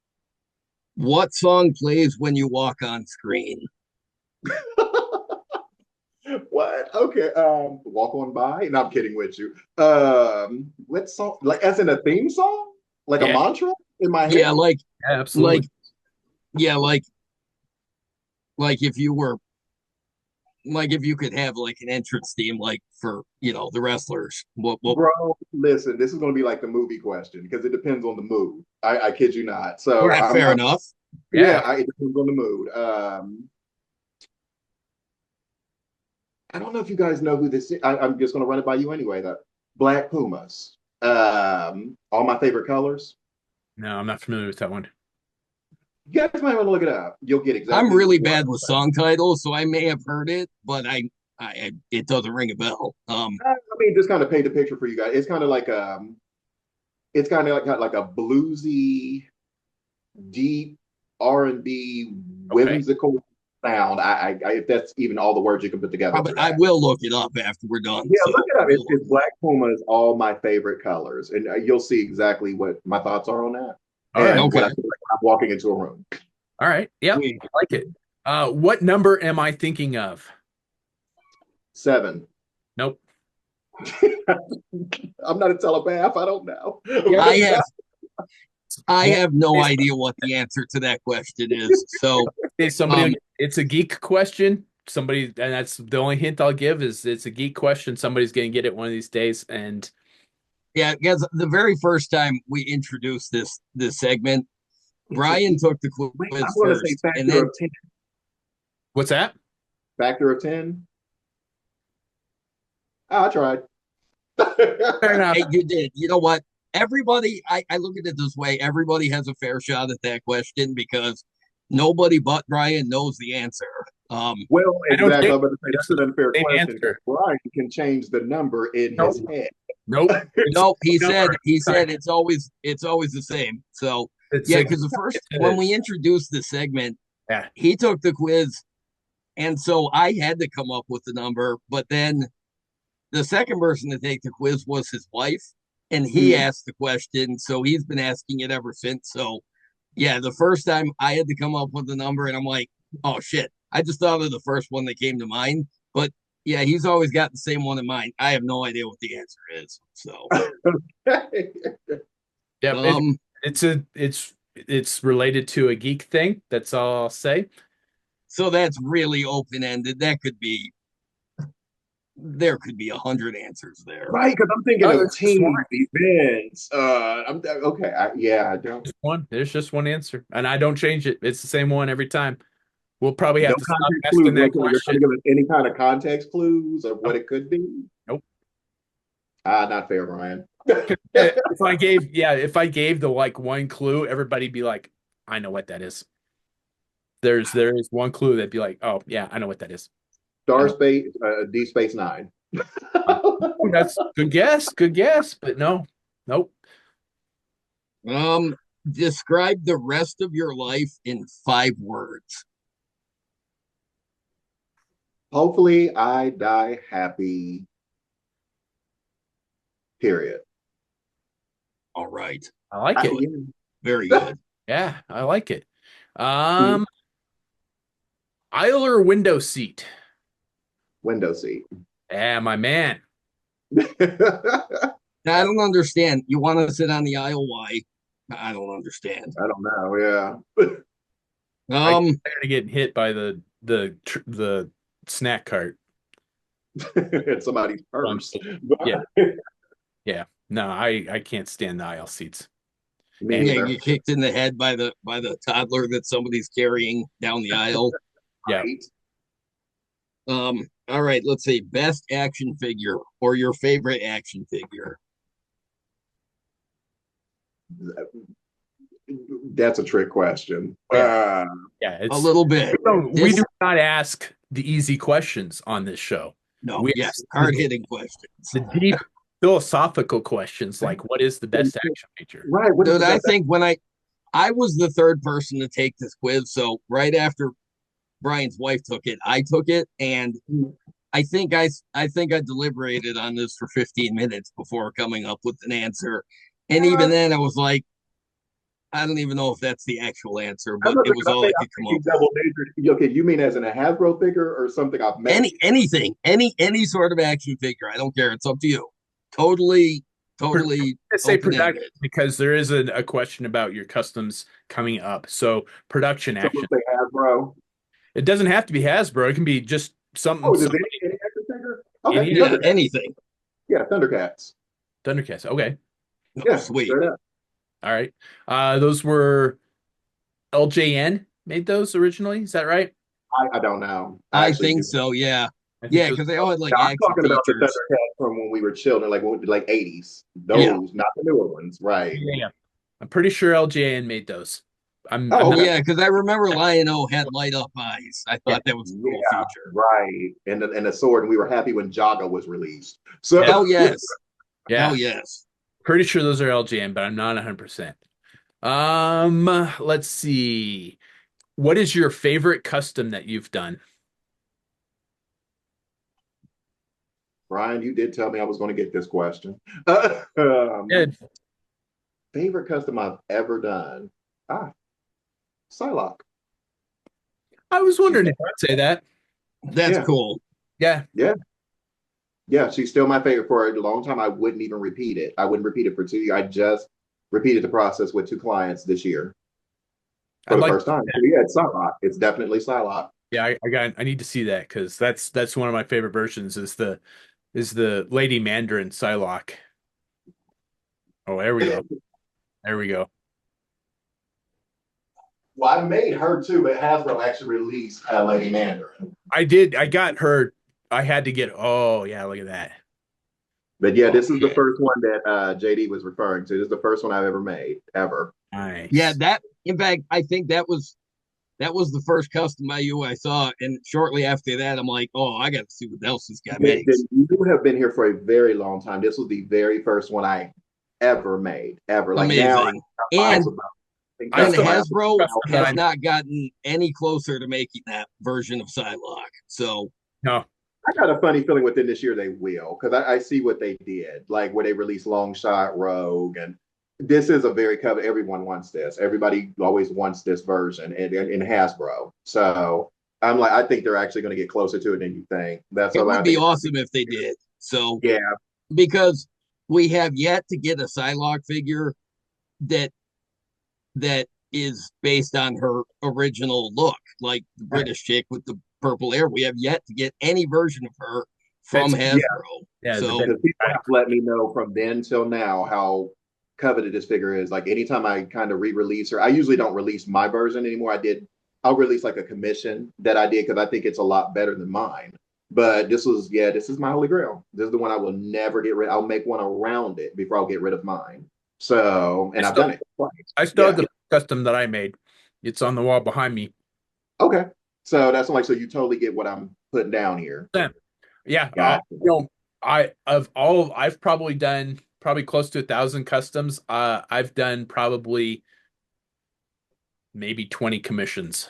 What song plays when you walk on screen? What? Okay. Walk on by. No, I'm kidding with you. What song? Like, as in a theme song? Like a Yeah, mantra in my Yeah, head? yeah, like, absolutely. yeah, like if you were, like if you could have like an entrance theme, like for the wrestlers. What? Bro, listen, this is going to be like the movie question because it depends on the mood. I kid you not. All So right, fair enough. Yeah. it depends on the mood. I don't know if you guys know who this is. I'm just going to run it by you anyway. The Black Pumas. All my favorite colors. No, I'm not familiar with that one. You guys might want to look it up. You'll get I'm exactly really what. bad with song titles, so I may have heard it, but I it doesn't ring a bell. I mean, just kind of paint the picture for you guys. It's kind of like a bluesy, deep R&B, Okay. whimsical sound. If that's even all the words you can put together for I that. will look it up after we're done. Yeah, So look it I up. will look It's it up. Black Puma is all my favorite colors, and you'll see exactly what my thoughts are on that, All right. and what I Okay, feel like when I'm walking into a room. All right. Yep. sweet. I like it. What number am I thinking of? 7. Nope. I'm not a telepath. I don't know. Yeah. I have I Well, have no idea what the answer to that question is. So somebody, um it's a geek question. Somebody, and that's the only hint I'll give is it's a geek question. Somebody's going to get it one of these days. And yeah, guys, the very first time we introduced this segment, Brian took the Wait, I'm quiz going to say first, and factor then of 10. what's that? Factor of 10. I tried. Fair enough. hey, you did. You know what? Everybody, I look at it this way: everybody has a fair shot at that question because nobody but Brian knows the answer. Well, I don't exactly. think I'm going to say it's that's the an unfair same question because answer. Brian can change the number in his Nope. head. Nope. It's No, he the said number. it's always the same. So It's yeah, a, because the first it's when a, we introduced the segment, yeah. he took the quiz, and so I had to come up with the number. But then the second person to take the quiz was his wife, and he Mm. asked the question, so he's been asking it ever since. So yeah, the first time I had to come up with the number, and I'm like, oh shit, I just thought of the first one that came to mind. But yeah, he's always got the same one in mind. I have no idea what the answer is. So Yep. um, It's related to a geek thing. That's all I'll say. so that's really open ended. There could be 100 answers there. Right, because I'm thinking Oh, of there's just one. team events. I'm okay. Yeah, I don't. Just one. There's just one answer, and I don't change it. It's the same one every time. We'll probably No have to stop context clues. asking that Okay, you're trying to question. give us any kind of context clues of what Nope. it could be. Nope. Not fair, Ryan. If I gave the like one clue, everybody'd be like, I know what that is. There is one clue that'd be like, oh yeah, I know what that is. I Star know. Space, D Space Nine. Ooh, that's good guess, but no, nope. Um, describe the rest of your life in 5 words. Hopefully, I die happy. Period. All right. I like it. Yeah. Very good. Yeah, I like it. Um, Aisle or window seat? Window seat. Yeah, my man. I I don't understand. You want to sit on the aisle? Why? I don't understand. don't know. Yeah. I Um, started getting hit by the snack cart. It's somebody's Um, purse. yeah, yeah. No, I can't stand the aisle seats. Me And yeah, neither. get kicked in the head by the toddler that somebody's carrying down the aisle. yeah, Right. All right, let's see. Best action figure or your favorite action figure. That's a trick question. yeah, yeah. A little bit. We This do not ask the easy questions on this show. No, We yes, ask hard hitting questions. the deep philosophical questions like what is the best action feature? Right. What is Dude, the I best? think when I was the third person to take this quiz, so right after Brian's wife took it, I took it, and I think I deliberated on this for 15 minutes before coming up with an answer. And even then I was like, I don't even know if that's the actual answer, I'm but not it was thinking, all I I'm could come up thinking with. double major. Okay, you mean as in a Hasbro figure or something I've made? Anything, any sort of action figure. I don't care. It's up to you. Totally, totally I say production open-ended. because there is a question about your customs coming up. So production So we'll action. say Hasbro. It doesn't have to be Hasbro. It can be just something. Oh, does Somebody any action figure? Okay, any Yeah, Thundercats. anything. Yeah, Thundercats. Thundercats. Okay. Oh, Yeah, sweet. straight up. All right. Those were LJN made those originally. Is that right? I don't know. I I actually think do. so. Yeah. I think Yeah, those. because they all had like Now, I'm action talking about the features. Thundercats from when we were children, like 80s. Yeah. Those, not the newer ones, right? Yeah. I'm pretty sure LJN made those. I'm Oh, not. okay. Yeah, because I remember Lion-O had light up eyes. I Yeah, thought that was a cool yeah, feature. right. And the sword, and we were happy when Jaga was released. So Hell yes. Hell Yeah. yes. Pretty sure those are LJN, but I'm not 100%. Let's see. What is your favorite custom that you've done? Brian, you did tell me I was going to get this question. Yeah, Favorite custom I've ever done. Ah, Psylocke. I was She's wondering if I'd say that. That's yeah, cool. Yeah, yeah, yeah. She's still my favorite. For a long time, I wouldn't even repeat it. I wouldn't repeat it for 2 years. I just repeated the process with 2 clients this year for I'd the like. first time. So yeah, it's Psylocke. It's definitely Psylocke. Yeah, I need to see that because that's one of my favorite versions is the Lady Mandarin Psylocke. Oh, there we go. There we go. Well, I made her too, but Hasbro actually released Lady Mandarin. I did. I got her. I had to get. Oh yeah, look at that. But yeah, Oh this is the man. first one that JD was referring to. This is the first one I've ever made, ever. Yeah, Nice. that in fact, I think that was the first custom IU I saw. And shortly after that, I'm like, oh, I gotta see what else this guy makes. You have been here for a very long time. This was the very first one I ever made, ever. Like now, Amazing. I And think I and still have Hasbro custom that has I not gotten any closer to making that version of Psylocke. So no. I got a funny feeling within this year they will, because I see what they did, like where they released Long Shot Rogue, and this is a very cover. Everyone wants this. Everybody always wants this version in Hasbro. So I'm like, I think they're actually going to get closer to it than you think. That's it all I would be think. awesome if they did. So Yeah, because we have yet to get a Psylocke figure that that is based on her original look, like the British chick with the purple hair. We have yet to get any version of her from That's yeah. Hasbro. yeah. The So best. Because people have let me know from then till now how coveted this figure is. Like anytime I kind of re-release her, I usually don't release my version anymore. I'll release like a commission that I did because I think it's a lot better than mine. But this is my holy grail. This is the one I will never get rid. I'll make one around it before I'll get rid of mine. So, I and I've still done it twice. I still have Yeah. the custom that I made. It's on the wall behind me. Okay. So that's like so you totally get what I'm putting down here. Yeah, yeah. Got I've probably done probably close to 1,000 customs. I've done probably maybe 20 commissions.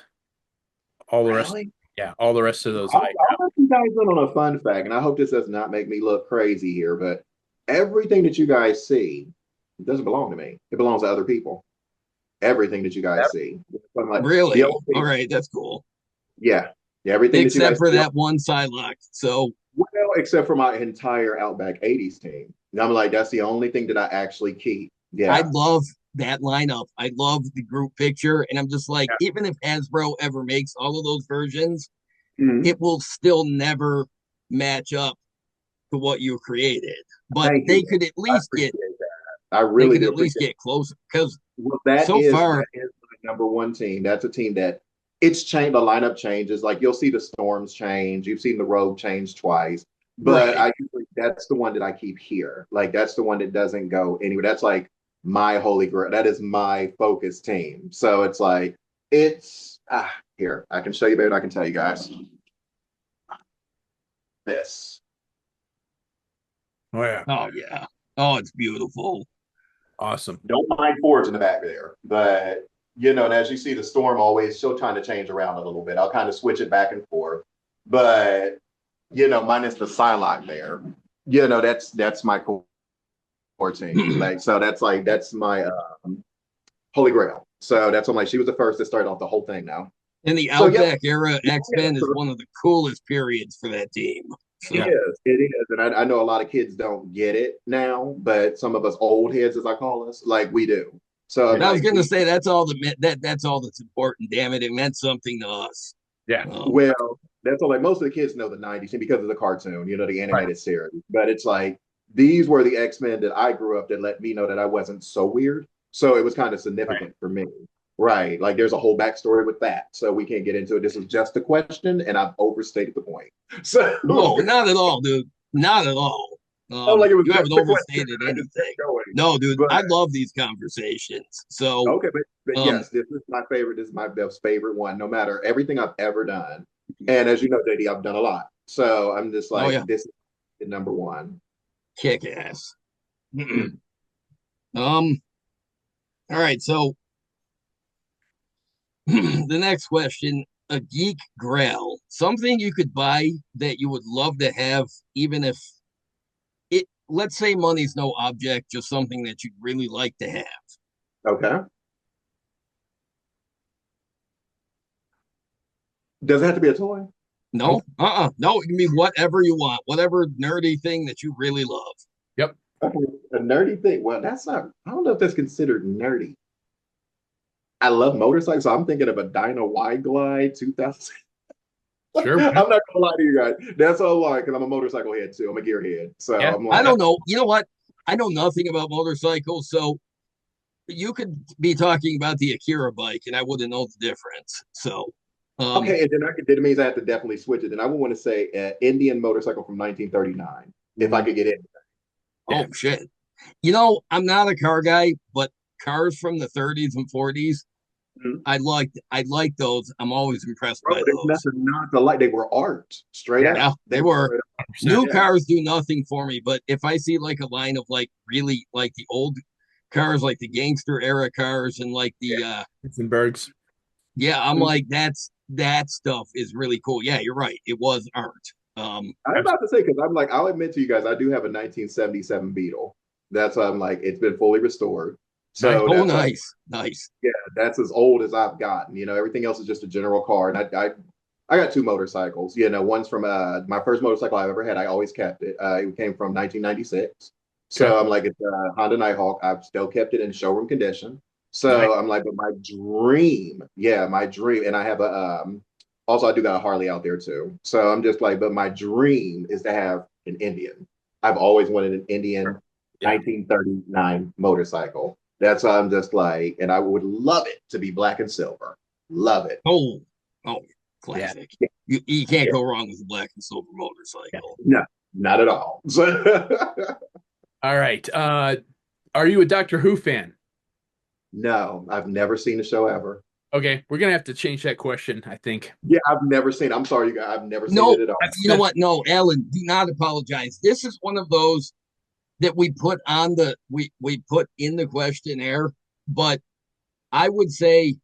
All the rest, really. yeah, all the rest of those I'll let you guys in on a fun fact, and I hope this does not make me look crazy here, but everything that you guys see doesn't belong to me. It belongs to other people. Everything that you guys see. I'm like the really, only all thing, right, that's cool. yeah, yeah, everything that you Except guys for see, that one Psylocke. So well, except for my entire Outback '80s team. And I'm like, that's the only thing that I actually keep. I Yeah. love that lineup. I love the group picture. And I'm just like, even if Hasbro ever makes all of those versions, Mhm. it will still never match up to what you created. But Thank you. they could at I least get appreciate that. I they really could do at least appreciate get closer. Because Well, so far, that is my number one team. That's a team that it's changed. The lineup changes. Like you'll see the Storms change. You've seen the Rogue change twice. But right. I usually that's the one that I keep here. Like that's the one that doesn't go anywhere. That's like my holy grail. That is my focus team. So it's like it's here. I can show you better than I can tell you guys. This. Oh yeah, Oh yeah. Oh, it's beautiful. awesome. Don't mind Ford's in the back there, but and as you see the storm always still trying to change around a little bit. I'll kind of switch it back and forth. But minus the Psylocke there. That's my core team. Like so that's my holy grail. So that's what I'm like, she was the first to start off the whole thing now. In the So yeah, Outback era, X-Men is one of the coolest periods for that team. it Yeah. So is. It is. And I know a lot of kids don't get it now, but some of us old heads, as I call us, like we do. So I'm I was like, gonna say that's all that's all that's important. Damn it, it meant something to us. Yeah. well, that's all like most of the kids know the 90s and because of the cartoon, the Right. animated series. But it's like these were the X-Men that I grew up that let me know that I wasn't so weird. So it was kind of Right. significant for me. Right. Like there's a whole backstory with that. So we can't get into it. This is just a question, and I've overstated the point. So No, not at all, dude. Not at all. I'm like it was You just haven't a question. overstated I just kept anything. going. No, dude, But I love these conversations. So, okay, but um, yes, this is my favorite. This is my best favorite one, no matter everything I've ever done. And as you know, JD, I've done a lot. So I'm just oh like, yeah, this is number one. kick ass. All right. So the next question: a geek grail, something you could buy that you would love to have, even if it. Let's say money's no object, just something that you'd really like to have. Okay. Does it have to be a toy? No, Nope. no. It can be whatever you want, whatever nerdy thing that you really love. Yep. Okay. A nerdy thing. Well, that's not, I don't know if that's considered nerdy. I love motorcycles. So I'm thinking of a Dyna Y Glide 2000. Sure. I'm not gonna lie to you guys. That's all I like because I'm a motorcycle head too. I'm a gearhead. So Yeah. I'm I like, don't know. You know what? I know nothing about motorcycles, so you could be talking about the Akira bike, and I wouldn't know the difference. So, okay, and then that means I have to definitely switch it. And I would want to say Indian motorcycle from 1939, if I Ooh, could get it. yeah. oh shit. I'm not a car guy, but cars from the 30s and 40s, Mhm. I like those. I'm always impressed Bro, by there's those. nothing not to like. They were art, straight Yeah. Yeah, up. They they were were. straight up. 100%. New Yeah. cars do nothing for me, but if I see like a line of like really like the old cars, like the gangster era cars, and like Yeah. the Hindenburgs. yeah, I'm Mhm. like that stuff is really cool. Yeah, you're right. It was art. Um, I'm about to say because I'm like, I'll admit to you guys, I do have a 1977 Beetle. That's why I'm like, it's been fully restored. Nice. So oh, that's nice, nice. yeah, that's as old as I've gotten. Everything else is just a general car. And I got two motorcycles. One's from my first motorcycle I've ever had. I always kept it. It came from 1996. Okay. So I'm like, it's a Honda Nighthawk. I've still kept it in showroom condition. Nice. So I'm like, but my dream, yeah, my dream, and I have a also I do got a Harley out there too. So I'm just like, but my dream is to have an Indian. I've always wanted an Indian Yeah. 1939 motorcycle. That's why I'm just like, and I would love it to be black and silver. Love it. Oh, oh, Yeah. classic. You can't Yeah. go wrong with a black and silver Yeah. motorcycle. No, not at all. All right. Are you a Doctor Who fan? No, I've never seen the show ever. Okay, we're gonna have to change that question, I think. Yeah, I've never seen. I'm sorry, you guys. I've never seen No, it at all. you know what? No, Alan, do not apologize. This is one of those that we put in the questionnaire, but I would say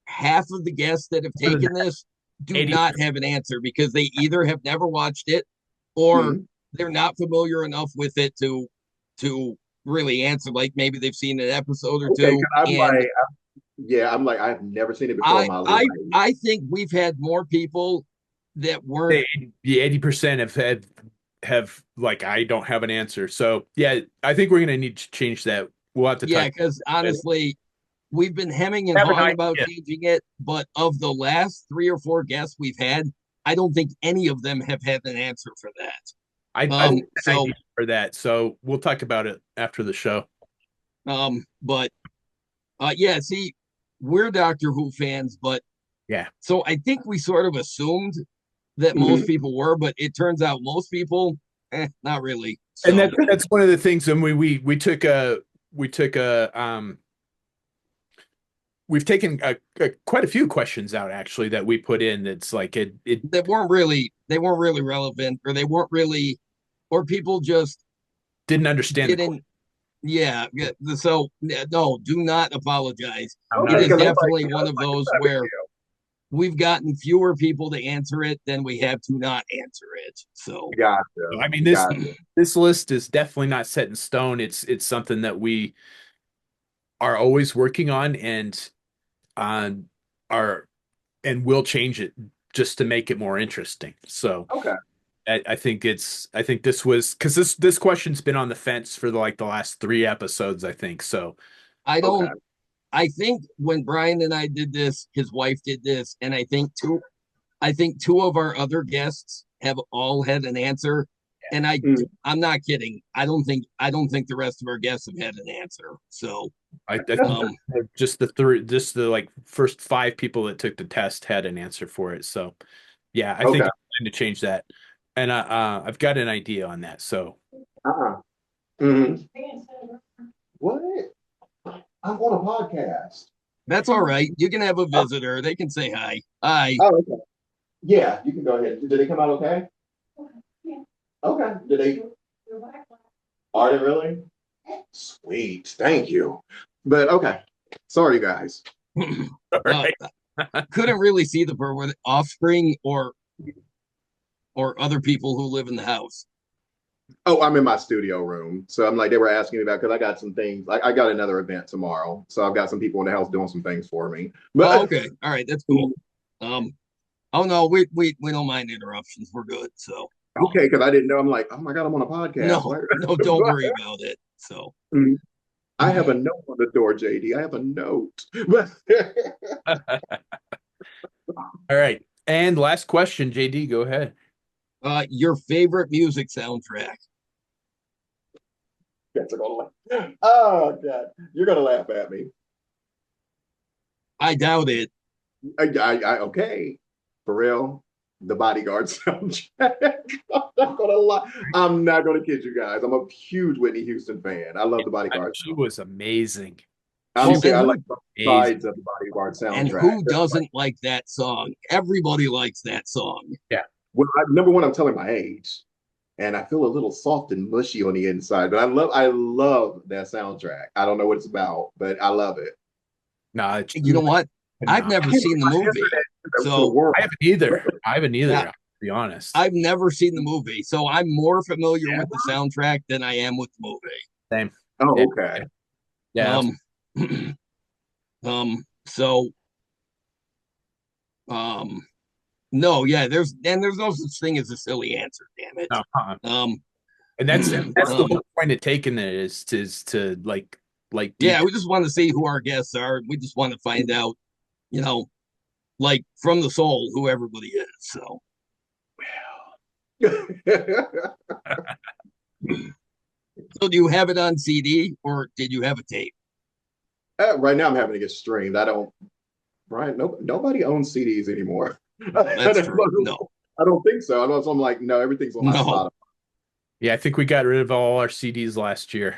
half of the guests that have taken this do 80. not have an answer because they either have never watched it or Hmm. they're not familiar enough with it to really answer. Like maybe they've seen an episode or Okay, 'cause two, I'm and like, yeah, I'm like, I've never seen it before in I my life. I I think we've had more people that weren't. The 80% have like I don't have an answer. So yeah, I think we're gonna need to change that. We'll have to Yeah, talk. because honestly, we've been hemming and Have an hawing about idea. changing it, but of the last 3 or 4 guests we've had, I don't think any of them have had an answer for that. I think an So idea for that. So we'll talk about it after the show. but yeah, see, we're Doctor Who fans, but Yeah. so I think we sort of assumed that most Mhm. people were, but it turns out most people, not really. And So that's one of the things. And we took a we've taken quite a few questions out actually that we put in. That's like it they weren't really relevant, or they weren't really or people just Didn't understand the question. didn't. Yeah, yeah. So no, do not apologize. I'm It not. Okay, is because definitely one of it's those not a big where we've gotten fewer people to answer it than we have to not answer it. So deal. Gotcha. I mean, Gotcha. this list is definitely not set in stone. It's something that we are always working on and on are and will change it just to make it more interesting. So Okay. I think this was because this question's been on the fence for like the last three episodes, I think. So I Okay. don't. I think when Brian and I did this, his wife did this, and I think two of our other guests have all had an answer, and Mm, I'm not kidding. I don't think the rest of our guests have had an answer. So I think um just the like first five people that took the test had an answer for it. So yeah, I think okay. I'm going to change that, and I've got an idea on that. So Uh-uh. Mhm. What? I'm on a podcast. that's all right. You can have a visitor. They can say hi. Hi. Oh, okay. Yeah, you can go ahead. Did they come out okay? Okay. Did they? Are they really? Sweet. Thank you. But okay. Sorry, guys. all uh, right. couldn't really see the offspring or other people who live in the house. Oh, I'm in my studio room. So I'm like, they were asking me about because I got some things. I got another event tomorrow. So I've got some people in the house doing some things for me. Oh, But okay. All right, that's cool. Um, oh no, we don't mind interruptions. We're good. So okay, because I didn't know. I'm like, oh my God, I'm on a podcast. no, no, don't worry about it. So I have a note on the door, JD. I have a note. All right. And last question, JD, go ahead. your favorite music soundtrack? That's gonna laugh. Oh God, you're gonna laugh at me. I doubt it. Okay, for real. The Bodyguard soundtrack. I'm not gonna lie. I'm not gonna kid you guys. I'm a huge Whitney Houston fan. I love the Bodyguard She soundtrack. was amazing. I'm She Well, was saying I like both amazing. sides of the Bodyguard and soundtrack. who doesn't like that song? Everybody likes that song. Yeah. Well, number one, I'm telling my age, and I feel a little soft and mushy on the inside. But I love that soundtrack. I don't know what it's about, but I love it. No, You know what? I've no. never seen the movie, To the so world. I haven't either. I haven't either, yeah, to be honest. I've never seen the movie, so I'm more familiar Yeah. with the soundtrack than I am with the movie. Same. Yeah. Oh, okay. Yeah. Um, so um, no, yeah, there's no such thing as a silly answer. Damn it. No, uh-uh. Um, And that's the um, whole point of taking it is to like deep. yeah, we just want to see who our guests are. We just want to find out, you know, like from the soul, who everybody is. So, so do you have it on CD or did you have a tape? Right now, I'm having to get streamed. I don't, Brian. Nobody owns CDs anymore. That's true. No, I don't think so. So I'm like, no, everything's on my no. Spotify. Yeah, I think we got rid of all our CDs last year.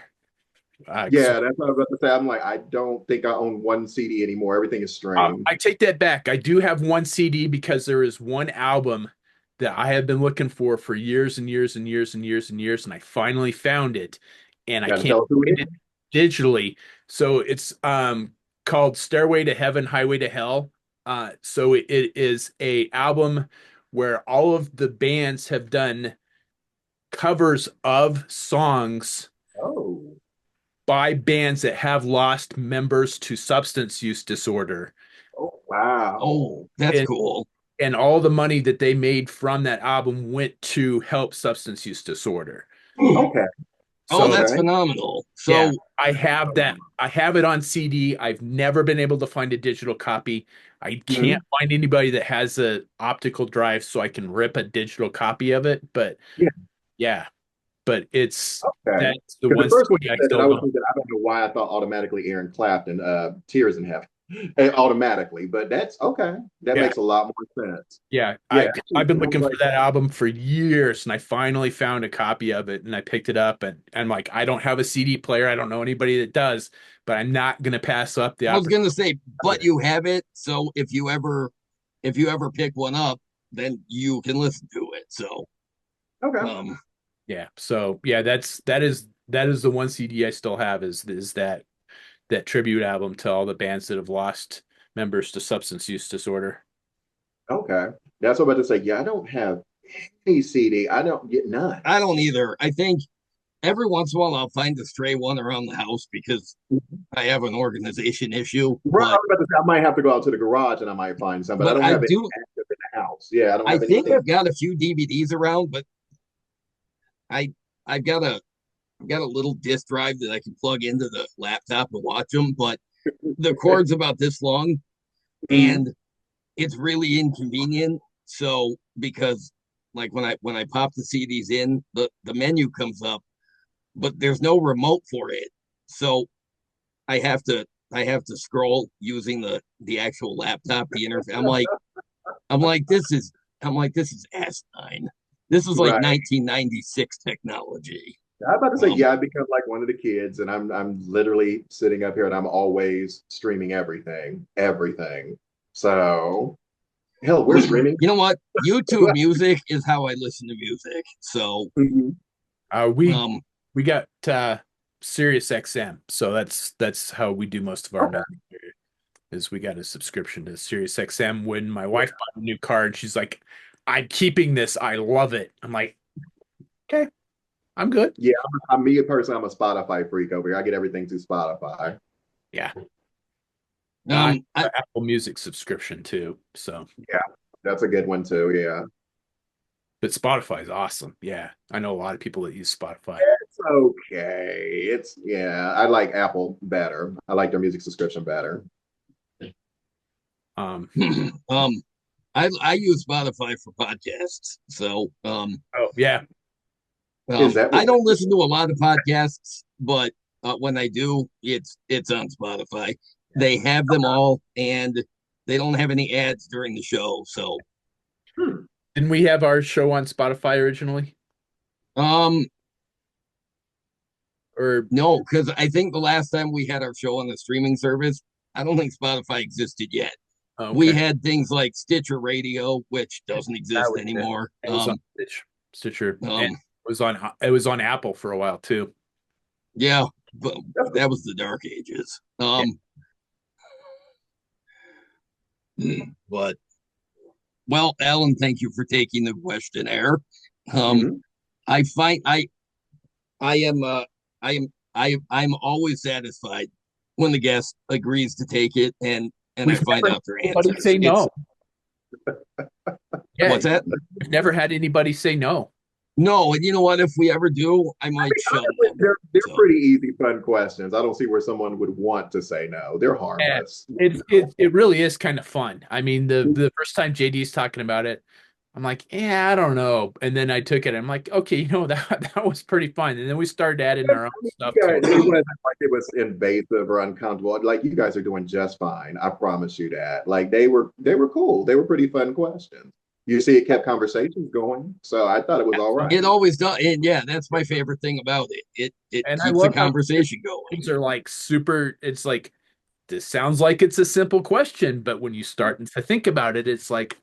So Yeah, that's what I was about to say. I'm like, I don't think I own one CD anymore. Everything is streamed. I take that back. I do have one CD because there is one album that I have been looking for years and years and years and years and years, and I finally found it, and I Got to can't tell us who it find is. it digitally. So it's called Stairway to Heaven, Highway to Hell. So it is a album where all of the bands have done covers of songs Oh, by bands that have lost members to substance use disorder. oh, wow. Oh, that's And cool. and all the money that they made from that album went to help substance use disorder. Okay, Oh, So that's okay. phenomenal. yeah, So, I have that. I have it on CD. I've never been able to find a digital copy. I can't Mhm. find anybody that has a optical drive so I can rip a digital copy of it. But Yeah, yeah, but it's okay. that's the Because one the first one CD you I said that, still I was don't. thinking, I don't know why I thought automatically Aaron Clapton, Tears in Heaven, automatically, but that's okay. That Yeah, makes a lot more sense. yeah. Yeah, I've been sounds looking for like that album for years, and I finally found a copy of it, and I picked it up, and I'm like, I don't have a CD player. I don't know anybody that does, but I'm not gonna pass up the I was opportunity. gonna say, but you have it. So if you ever pick one up, then you can listen to it. So, okay. um, Yeah. So yeah, that is the one CD I still have is that tribute album to all the bands that have lost members to substance use disorder. Okay. That's what I'm about to say. Yeah, I don't have any CD. I don't get none. I don't either. I think every once in a while I'll find a stray one around the house because I have an organization issue. Right, I was about to say I might have to go out to the garage and I might find some, but I But don't I have any do. active in the house. Yeah, I don't I have think anything. I've got a few DVDs around, but I I've got a I've got a little disk drive that I can plug into the laptop and watch them. But the cord's about this long, Mhm. and it's really inconvenient. So because like when I pop the CDs in, the menu comes up, but there's no remote for it. So I have to I have to scroll using the actual laptop, the interface. I'm like this is I'm like this is asinine. This is like Right. 1996 technology. I was about to say, Um, yeah, I become like one of the kids, and I'm literally sitting up here and I'm always streaming everything, everything. So hell, we're streaming. you know what? YouTube music is how I listen to music. So Mhm. We um, we got Sirius XM, so that's how we do most of our Okay. music here, is we got a subscription to Sirius XM. When my wife bought a new car and she's like, I'm keeping this, I love it. I'm like, okay, I'm good. Yeah, I'm me personally. I'm a Spotify freak over here. I get everything through Spotify. Yeah. I have um, I, an Apple Music subscription too. So, Yeah, that's a good one too. Yeah, but Spotify is awesome. Yeah. I know a lot of people that use Spotify. it's okay. It's yeah. I like Apple better. I like their music subscription better. Um, um, I use Spotify for podcasts. So oh yeah. Is that what? I don't listen to a lot of podcasts, but when I do, it's on Spotify. They have them all, and they don't have any ads during the show. So Hmm. Didn't we have our show on Spotify originally? um, Or no, because I think the last time we had our show on the streaming service, I don't think Spotify existed yet. oh, We okay. had things like Stitcher Radio, which doesn't That exist was it. anymore. It was on Stitcher, and Um, it was on Apple for a while too. yeah, but That's that was the dark ages. Yeah. But well, Alan, thank you for taking the questionnaire. Um, mhm. I find I am I am I'm always satisfied when the guest agrees to take it and I We've find never had out their anybody answers. say It's no. Yeah, what's that? we've never had anybody say no. No, and you know what? If we ever do, I I might mean, shun honestly, them. they're So pretty easy, fun questions. I don't see where someone would want to say no. They're Yeah, harmless. it really is kind of fun. I mean, the first time JD's talking about it, I'm like, yeah, I don't know. And then I took it. I'm like, okay, that was pretty fun. And then we started adding our own You stuff to guys, it. it wasn't like it was invasive or uncomfortable. Like you guys are doing just fine. I promise you that. Like they were cool. They were pretty fun questions. You see, it kept conversations going. So I thought it was all it right. always does, and yeah, that's my favorite thing about it. It And I keeps the love how conversation going. things are like super. It's like this sounds like it's a simple question, but when you start to think about it, it's like,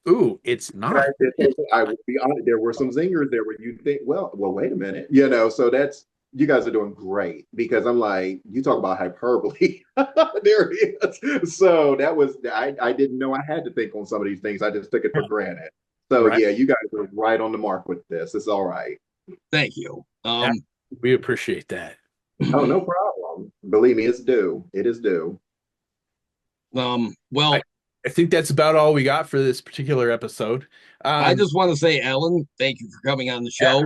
ooh, it's And I not. said, I will be honest, there were some zingers there where you think, well, wait a minute, so that's you guys are doing great because I'm like, you talk about hyperbole. There it is. So that was I didn't know I had to think on some of these things. I just took it for granted. So Right? yeah, you guys are right on the mark with this. It's all right. Thank you. Yeah, we appreciate that. Oh, no problem. Believe me, it's due. It is due. I, Well, I think that's about all we got for this particular episode. I Um, just want to say, Ellen, thank you for coming on the yeah, show.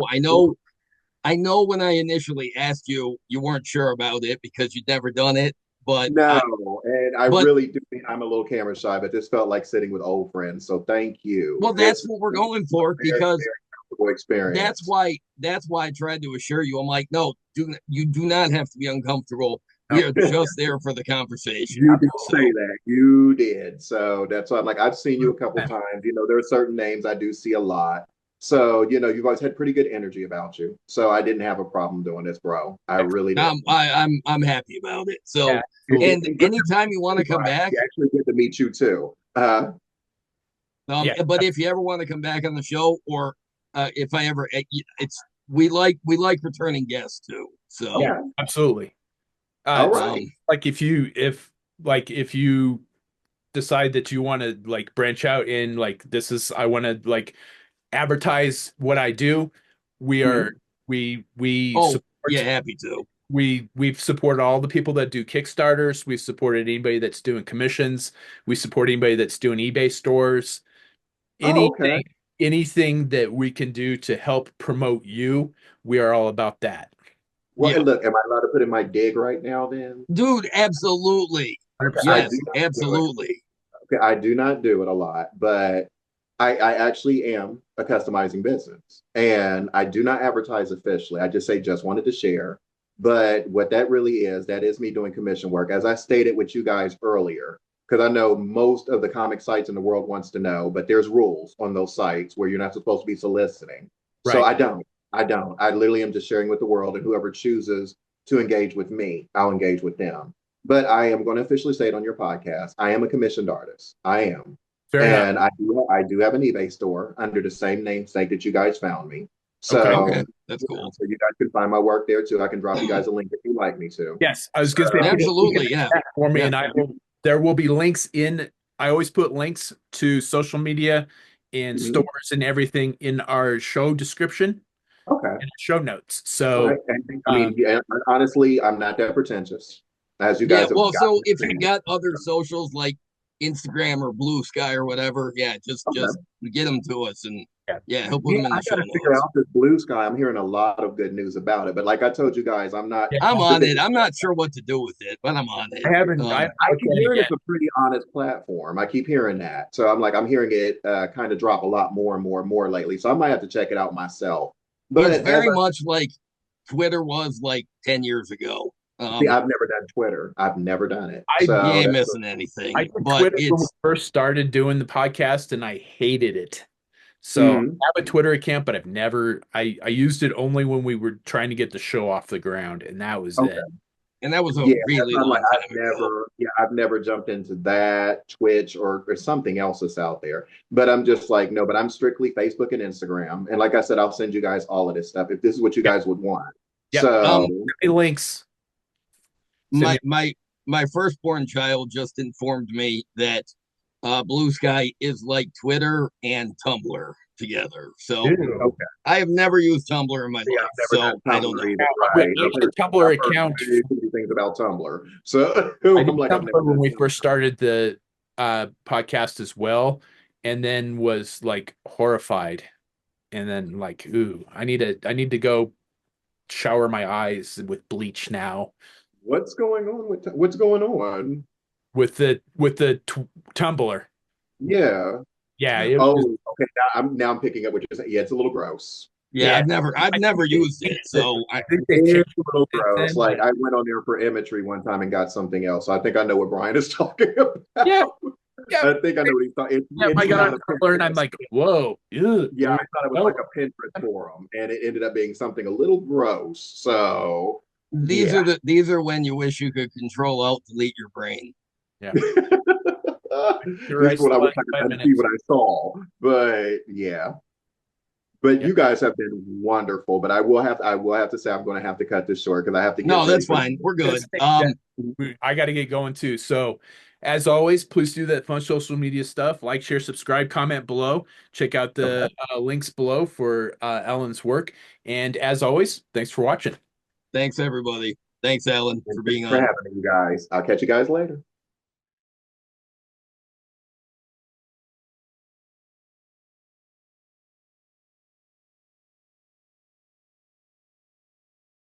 I know when I initially asked you, you weren't sure about it because you'd never done it, but No, and I but really do think I'm a little camera shy, but this felt like sitting with old friends. So thank you. well, that's This what we're was going a for very, because very comfortable experience. that's why I tried to assure you. I'm like, no, you do not have to be uncomfortable. We no, are just there for the conversation. You did say So that. You did. So that's why I'm like, I've seen you a couple times. There are certain names I do see a lot. So, you've always had pretty good energy about you. So I didn't have a problem doing this, bro. I really did. I'm happy about it. yeah, So absolutely. and anytime you want to come back, You actually get to meet you too. Yeah, but if you ever want to come back on the show, or if I ever, it's we like returning guests too. So Yeah, absolutely. All So right. um like if you decide that you want to like branch out in like this is I want to like advertise what I do, we are Mhm. we oh yeah, support happy to. we've supported all the people that do Kickstarters. We've supported anybody that's doing commissions. We support anybody that's doing eBay stores. Oh, okay. Anything that we can do to help promote you, we are all about that. Well, Yeah. and look, am I allowed to put in my dig right now then? Dude, absolutely. I 100%. do Yes, not do it. absolutely. Okay, I do not do it a lot, but I actually am a customizing business. And I do not advertise officially. I just say just wanted to share. But what that really is, that is me doing commission work. As I stated with you guys earlier, because I know most of the comic sites in the world wants to know, but there's rules on those sites where you're not supposed to be soliciting. So Right. I don't. I don't. I literally am just sharing with the world, and whoever chooses to engage with me, I'll engage with them. But I am going to officially say it on your podcast. I am a commissioned artist. I am. Fair enough. And I do have an eBay store under the same namesake that you guys found me. Okay. So, Okay, that's cool. so you guys can find my work there too. I can drop you guys a link if you'd like me to. Yes, I was So, gonna say put it in Absolutely, the yeah. chat for me, Yeah. and there will be links in. I always put links to social media and mhm. stores and everything in our show description Okay. and show notes. All So, right. And, I mean, um, yeah, honestly, I'm not that pretentious, as you Yeah, guys have well, so gotten if to you see. got other socials like Instagram or Blue Sky or whatever, yeah, just Okay. get them to us and yeah, yeah, he'll put Yeah, them in I the got show to figure notes. out this blue sky. I'm hearing a lot of good news about it. But like I told you guys, I'm not yeah. I'm the on it. biggest. I'm not sure what to do with it, but I'm on it. I haven't I looked keep at it hearing yet. it's a pretty honest platform. I keep hearing that. So I'm hearing it kind of drop a lot more and more and more lately. So I might have to check it out myself. It's But as very I much like Twitter was like 10 years ago. see, I've never done Twitter. I've never done it. I You So ain't that's missing I anything, did but Twitter when we it's first started doing the podcast, and I hated it. So I mm, have a Twitter account, but I've never. I used it only when we were trying to get the show off the ground, and that was it. okay. and that was a Yeah, that's really not like long time ago. I've never jumped into that Twitch or something else that's out there. But I'm just like, no, but I'm strictly Facebook and Instagram. And like I said, I'll send you guys all of this stuff if this is what you Yep, guys would want. yep. So, Um, Send me links. Send my me. my my firstborn child just informed me that Blue Sky is like Twitter and Tumblr together. So Ew. okay. I have never used Tumblr in my Yeah, life, I've never so done I don't Tumblr know. either. I Right. had a Tumblr I've heard account. way too many things about Tumblr. So I I'm did like, I've Tumblr never when done we Tumblr. first started the podcast as well, and then was like horrified, and then like, ooh, I need to go shower my eyes with bleach now What's going on? with the Tumblr. Yeah. Yeah, it was. Oh, okay. Now I'm picking up what you're saying. Yeah, it's a little gross. Yeah, Yeah, I've I never think they used it, changed it. so I I think they've changed It's a little it gross. then, Like but I went on there for imagery one time and got something else. So I think I know what Brian is talking yeah, about. yeah, I think I know what he's talking. yeah. I It's got not on a Tumblr and I'm Pinterest. like, whoa, ew, Yeah, I thought it was like no. a Pinterest forum, and it ended up being something a little gross. So these yeah. are these are when you wish you could control alt delete your brain. Yeah, This sure. I is what I still wish had I five could see minutes. what I saw. But yeah. But Yeah, you guys have been wonderful. But I will have to say I'm going to have to cut this short because I have to get No, ready that's for. fine. We're good. that's I got to get going too. So, as always, please do that fun social media stuff. Like, share, subscribe, comment below. Check out Okay. the links below for Ellen's work. And as always, thanks for watching. Thanks everybody. Thanks, Alan, And for thanks being for on. having me, you guys. I'll catch you guys later.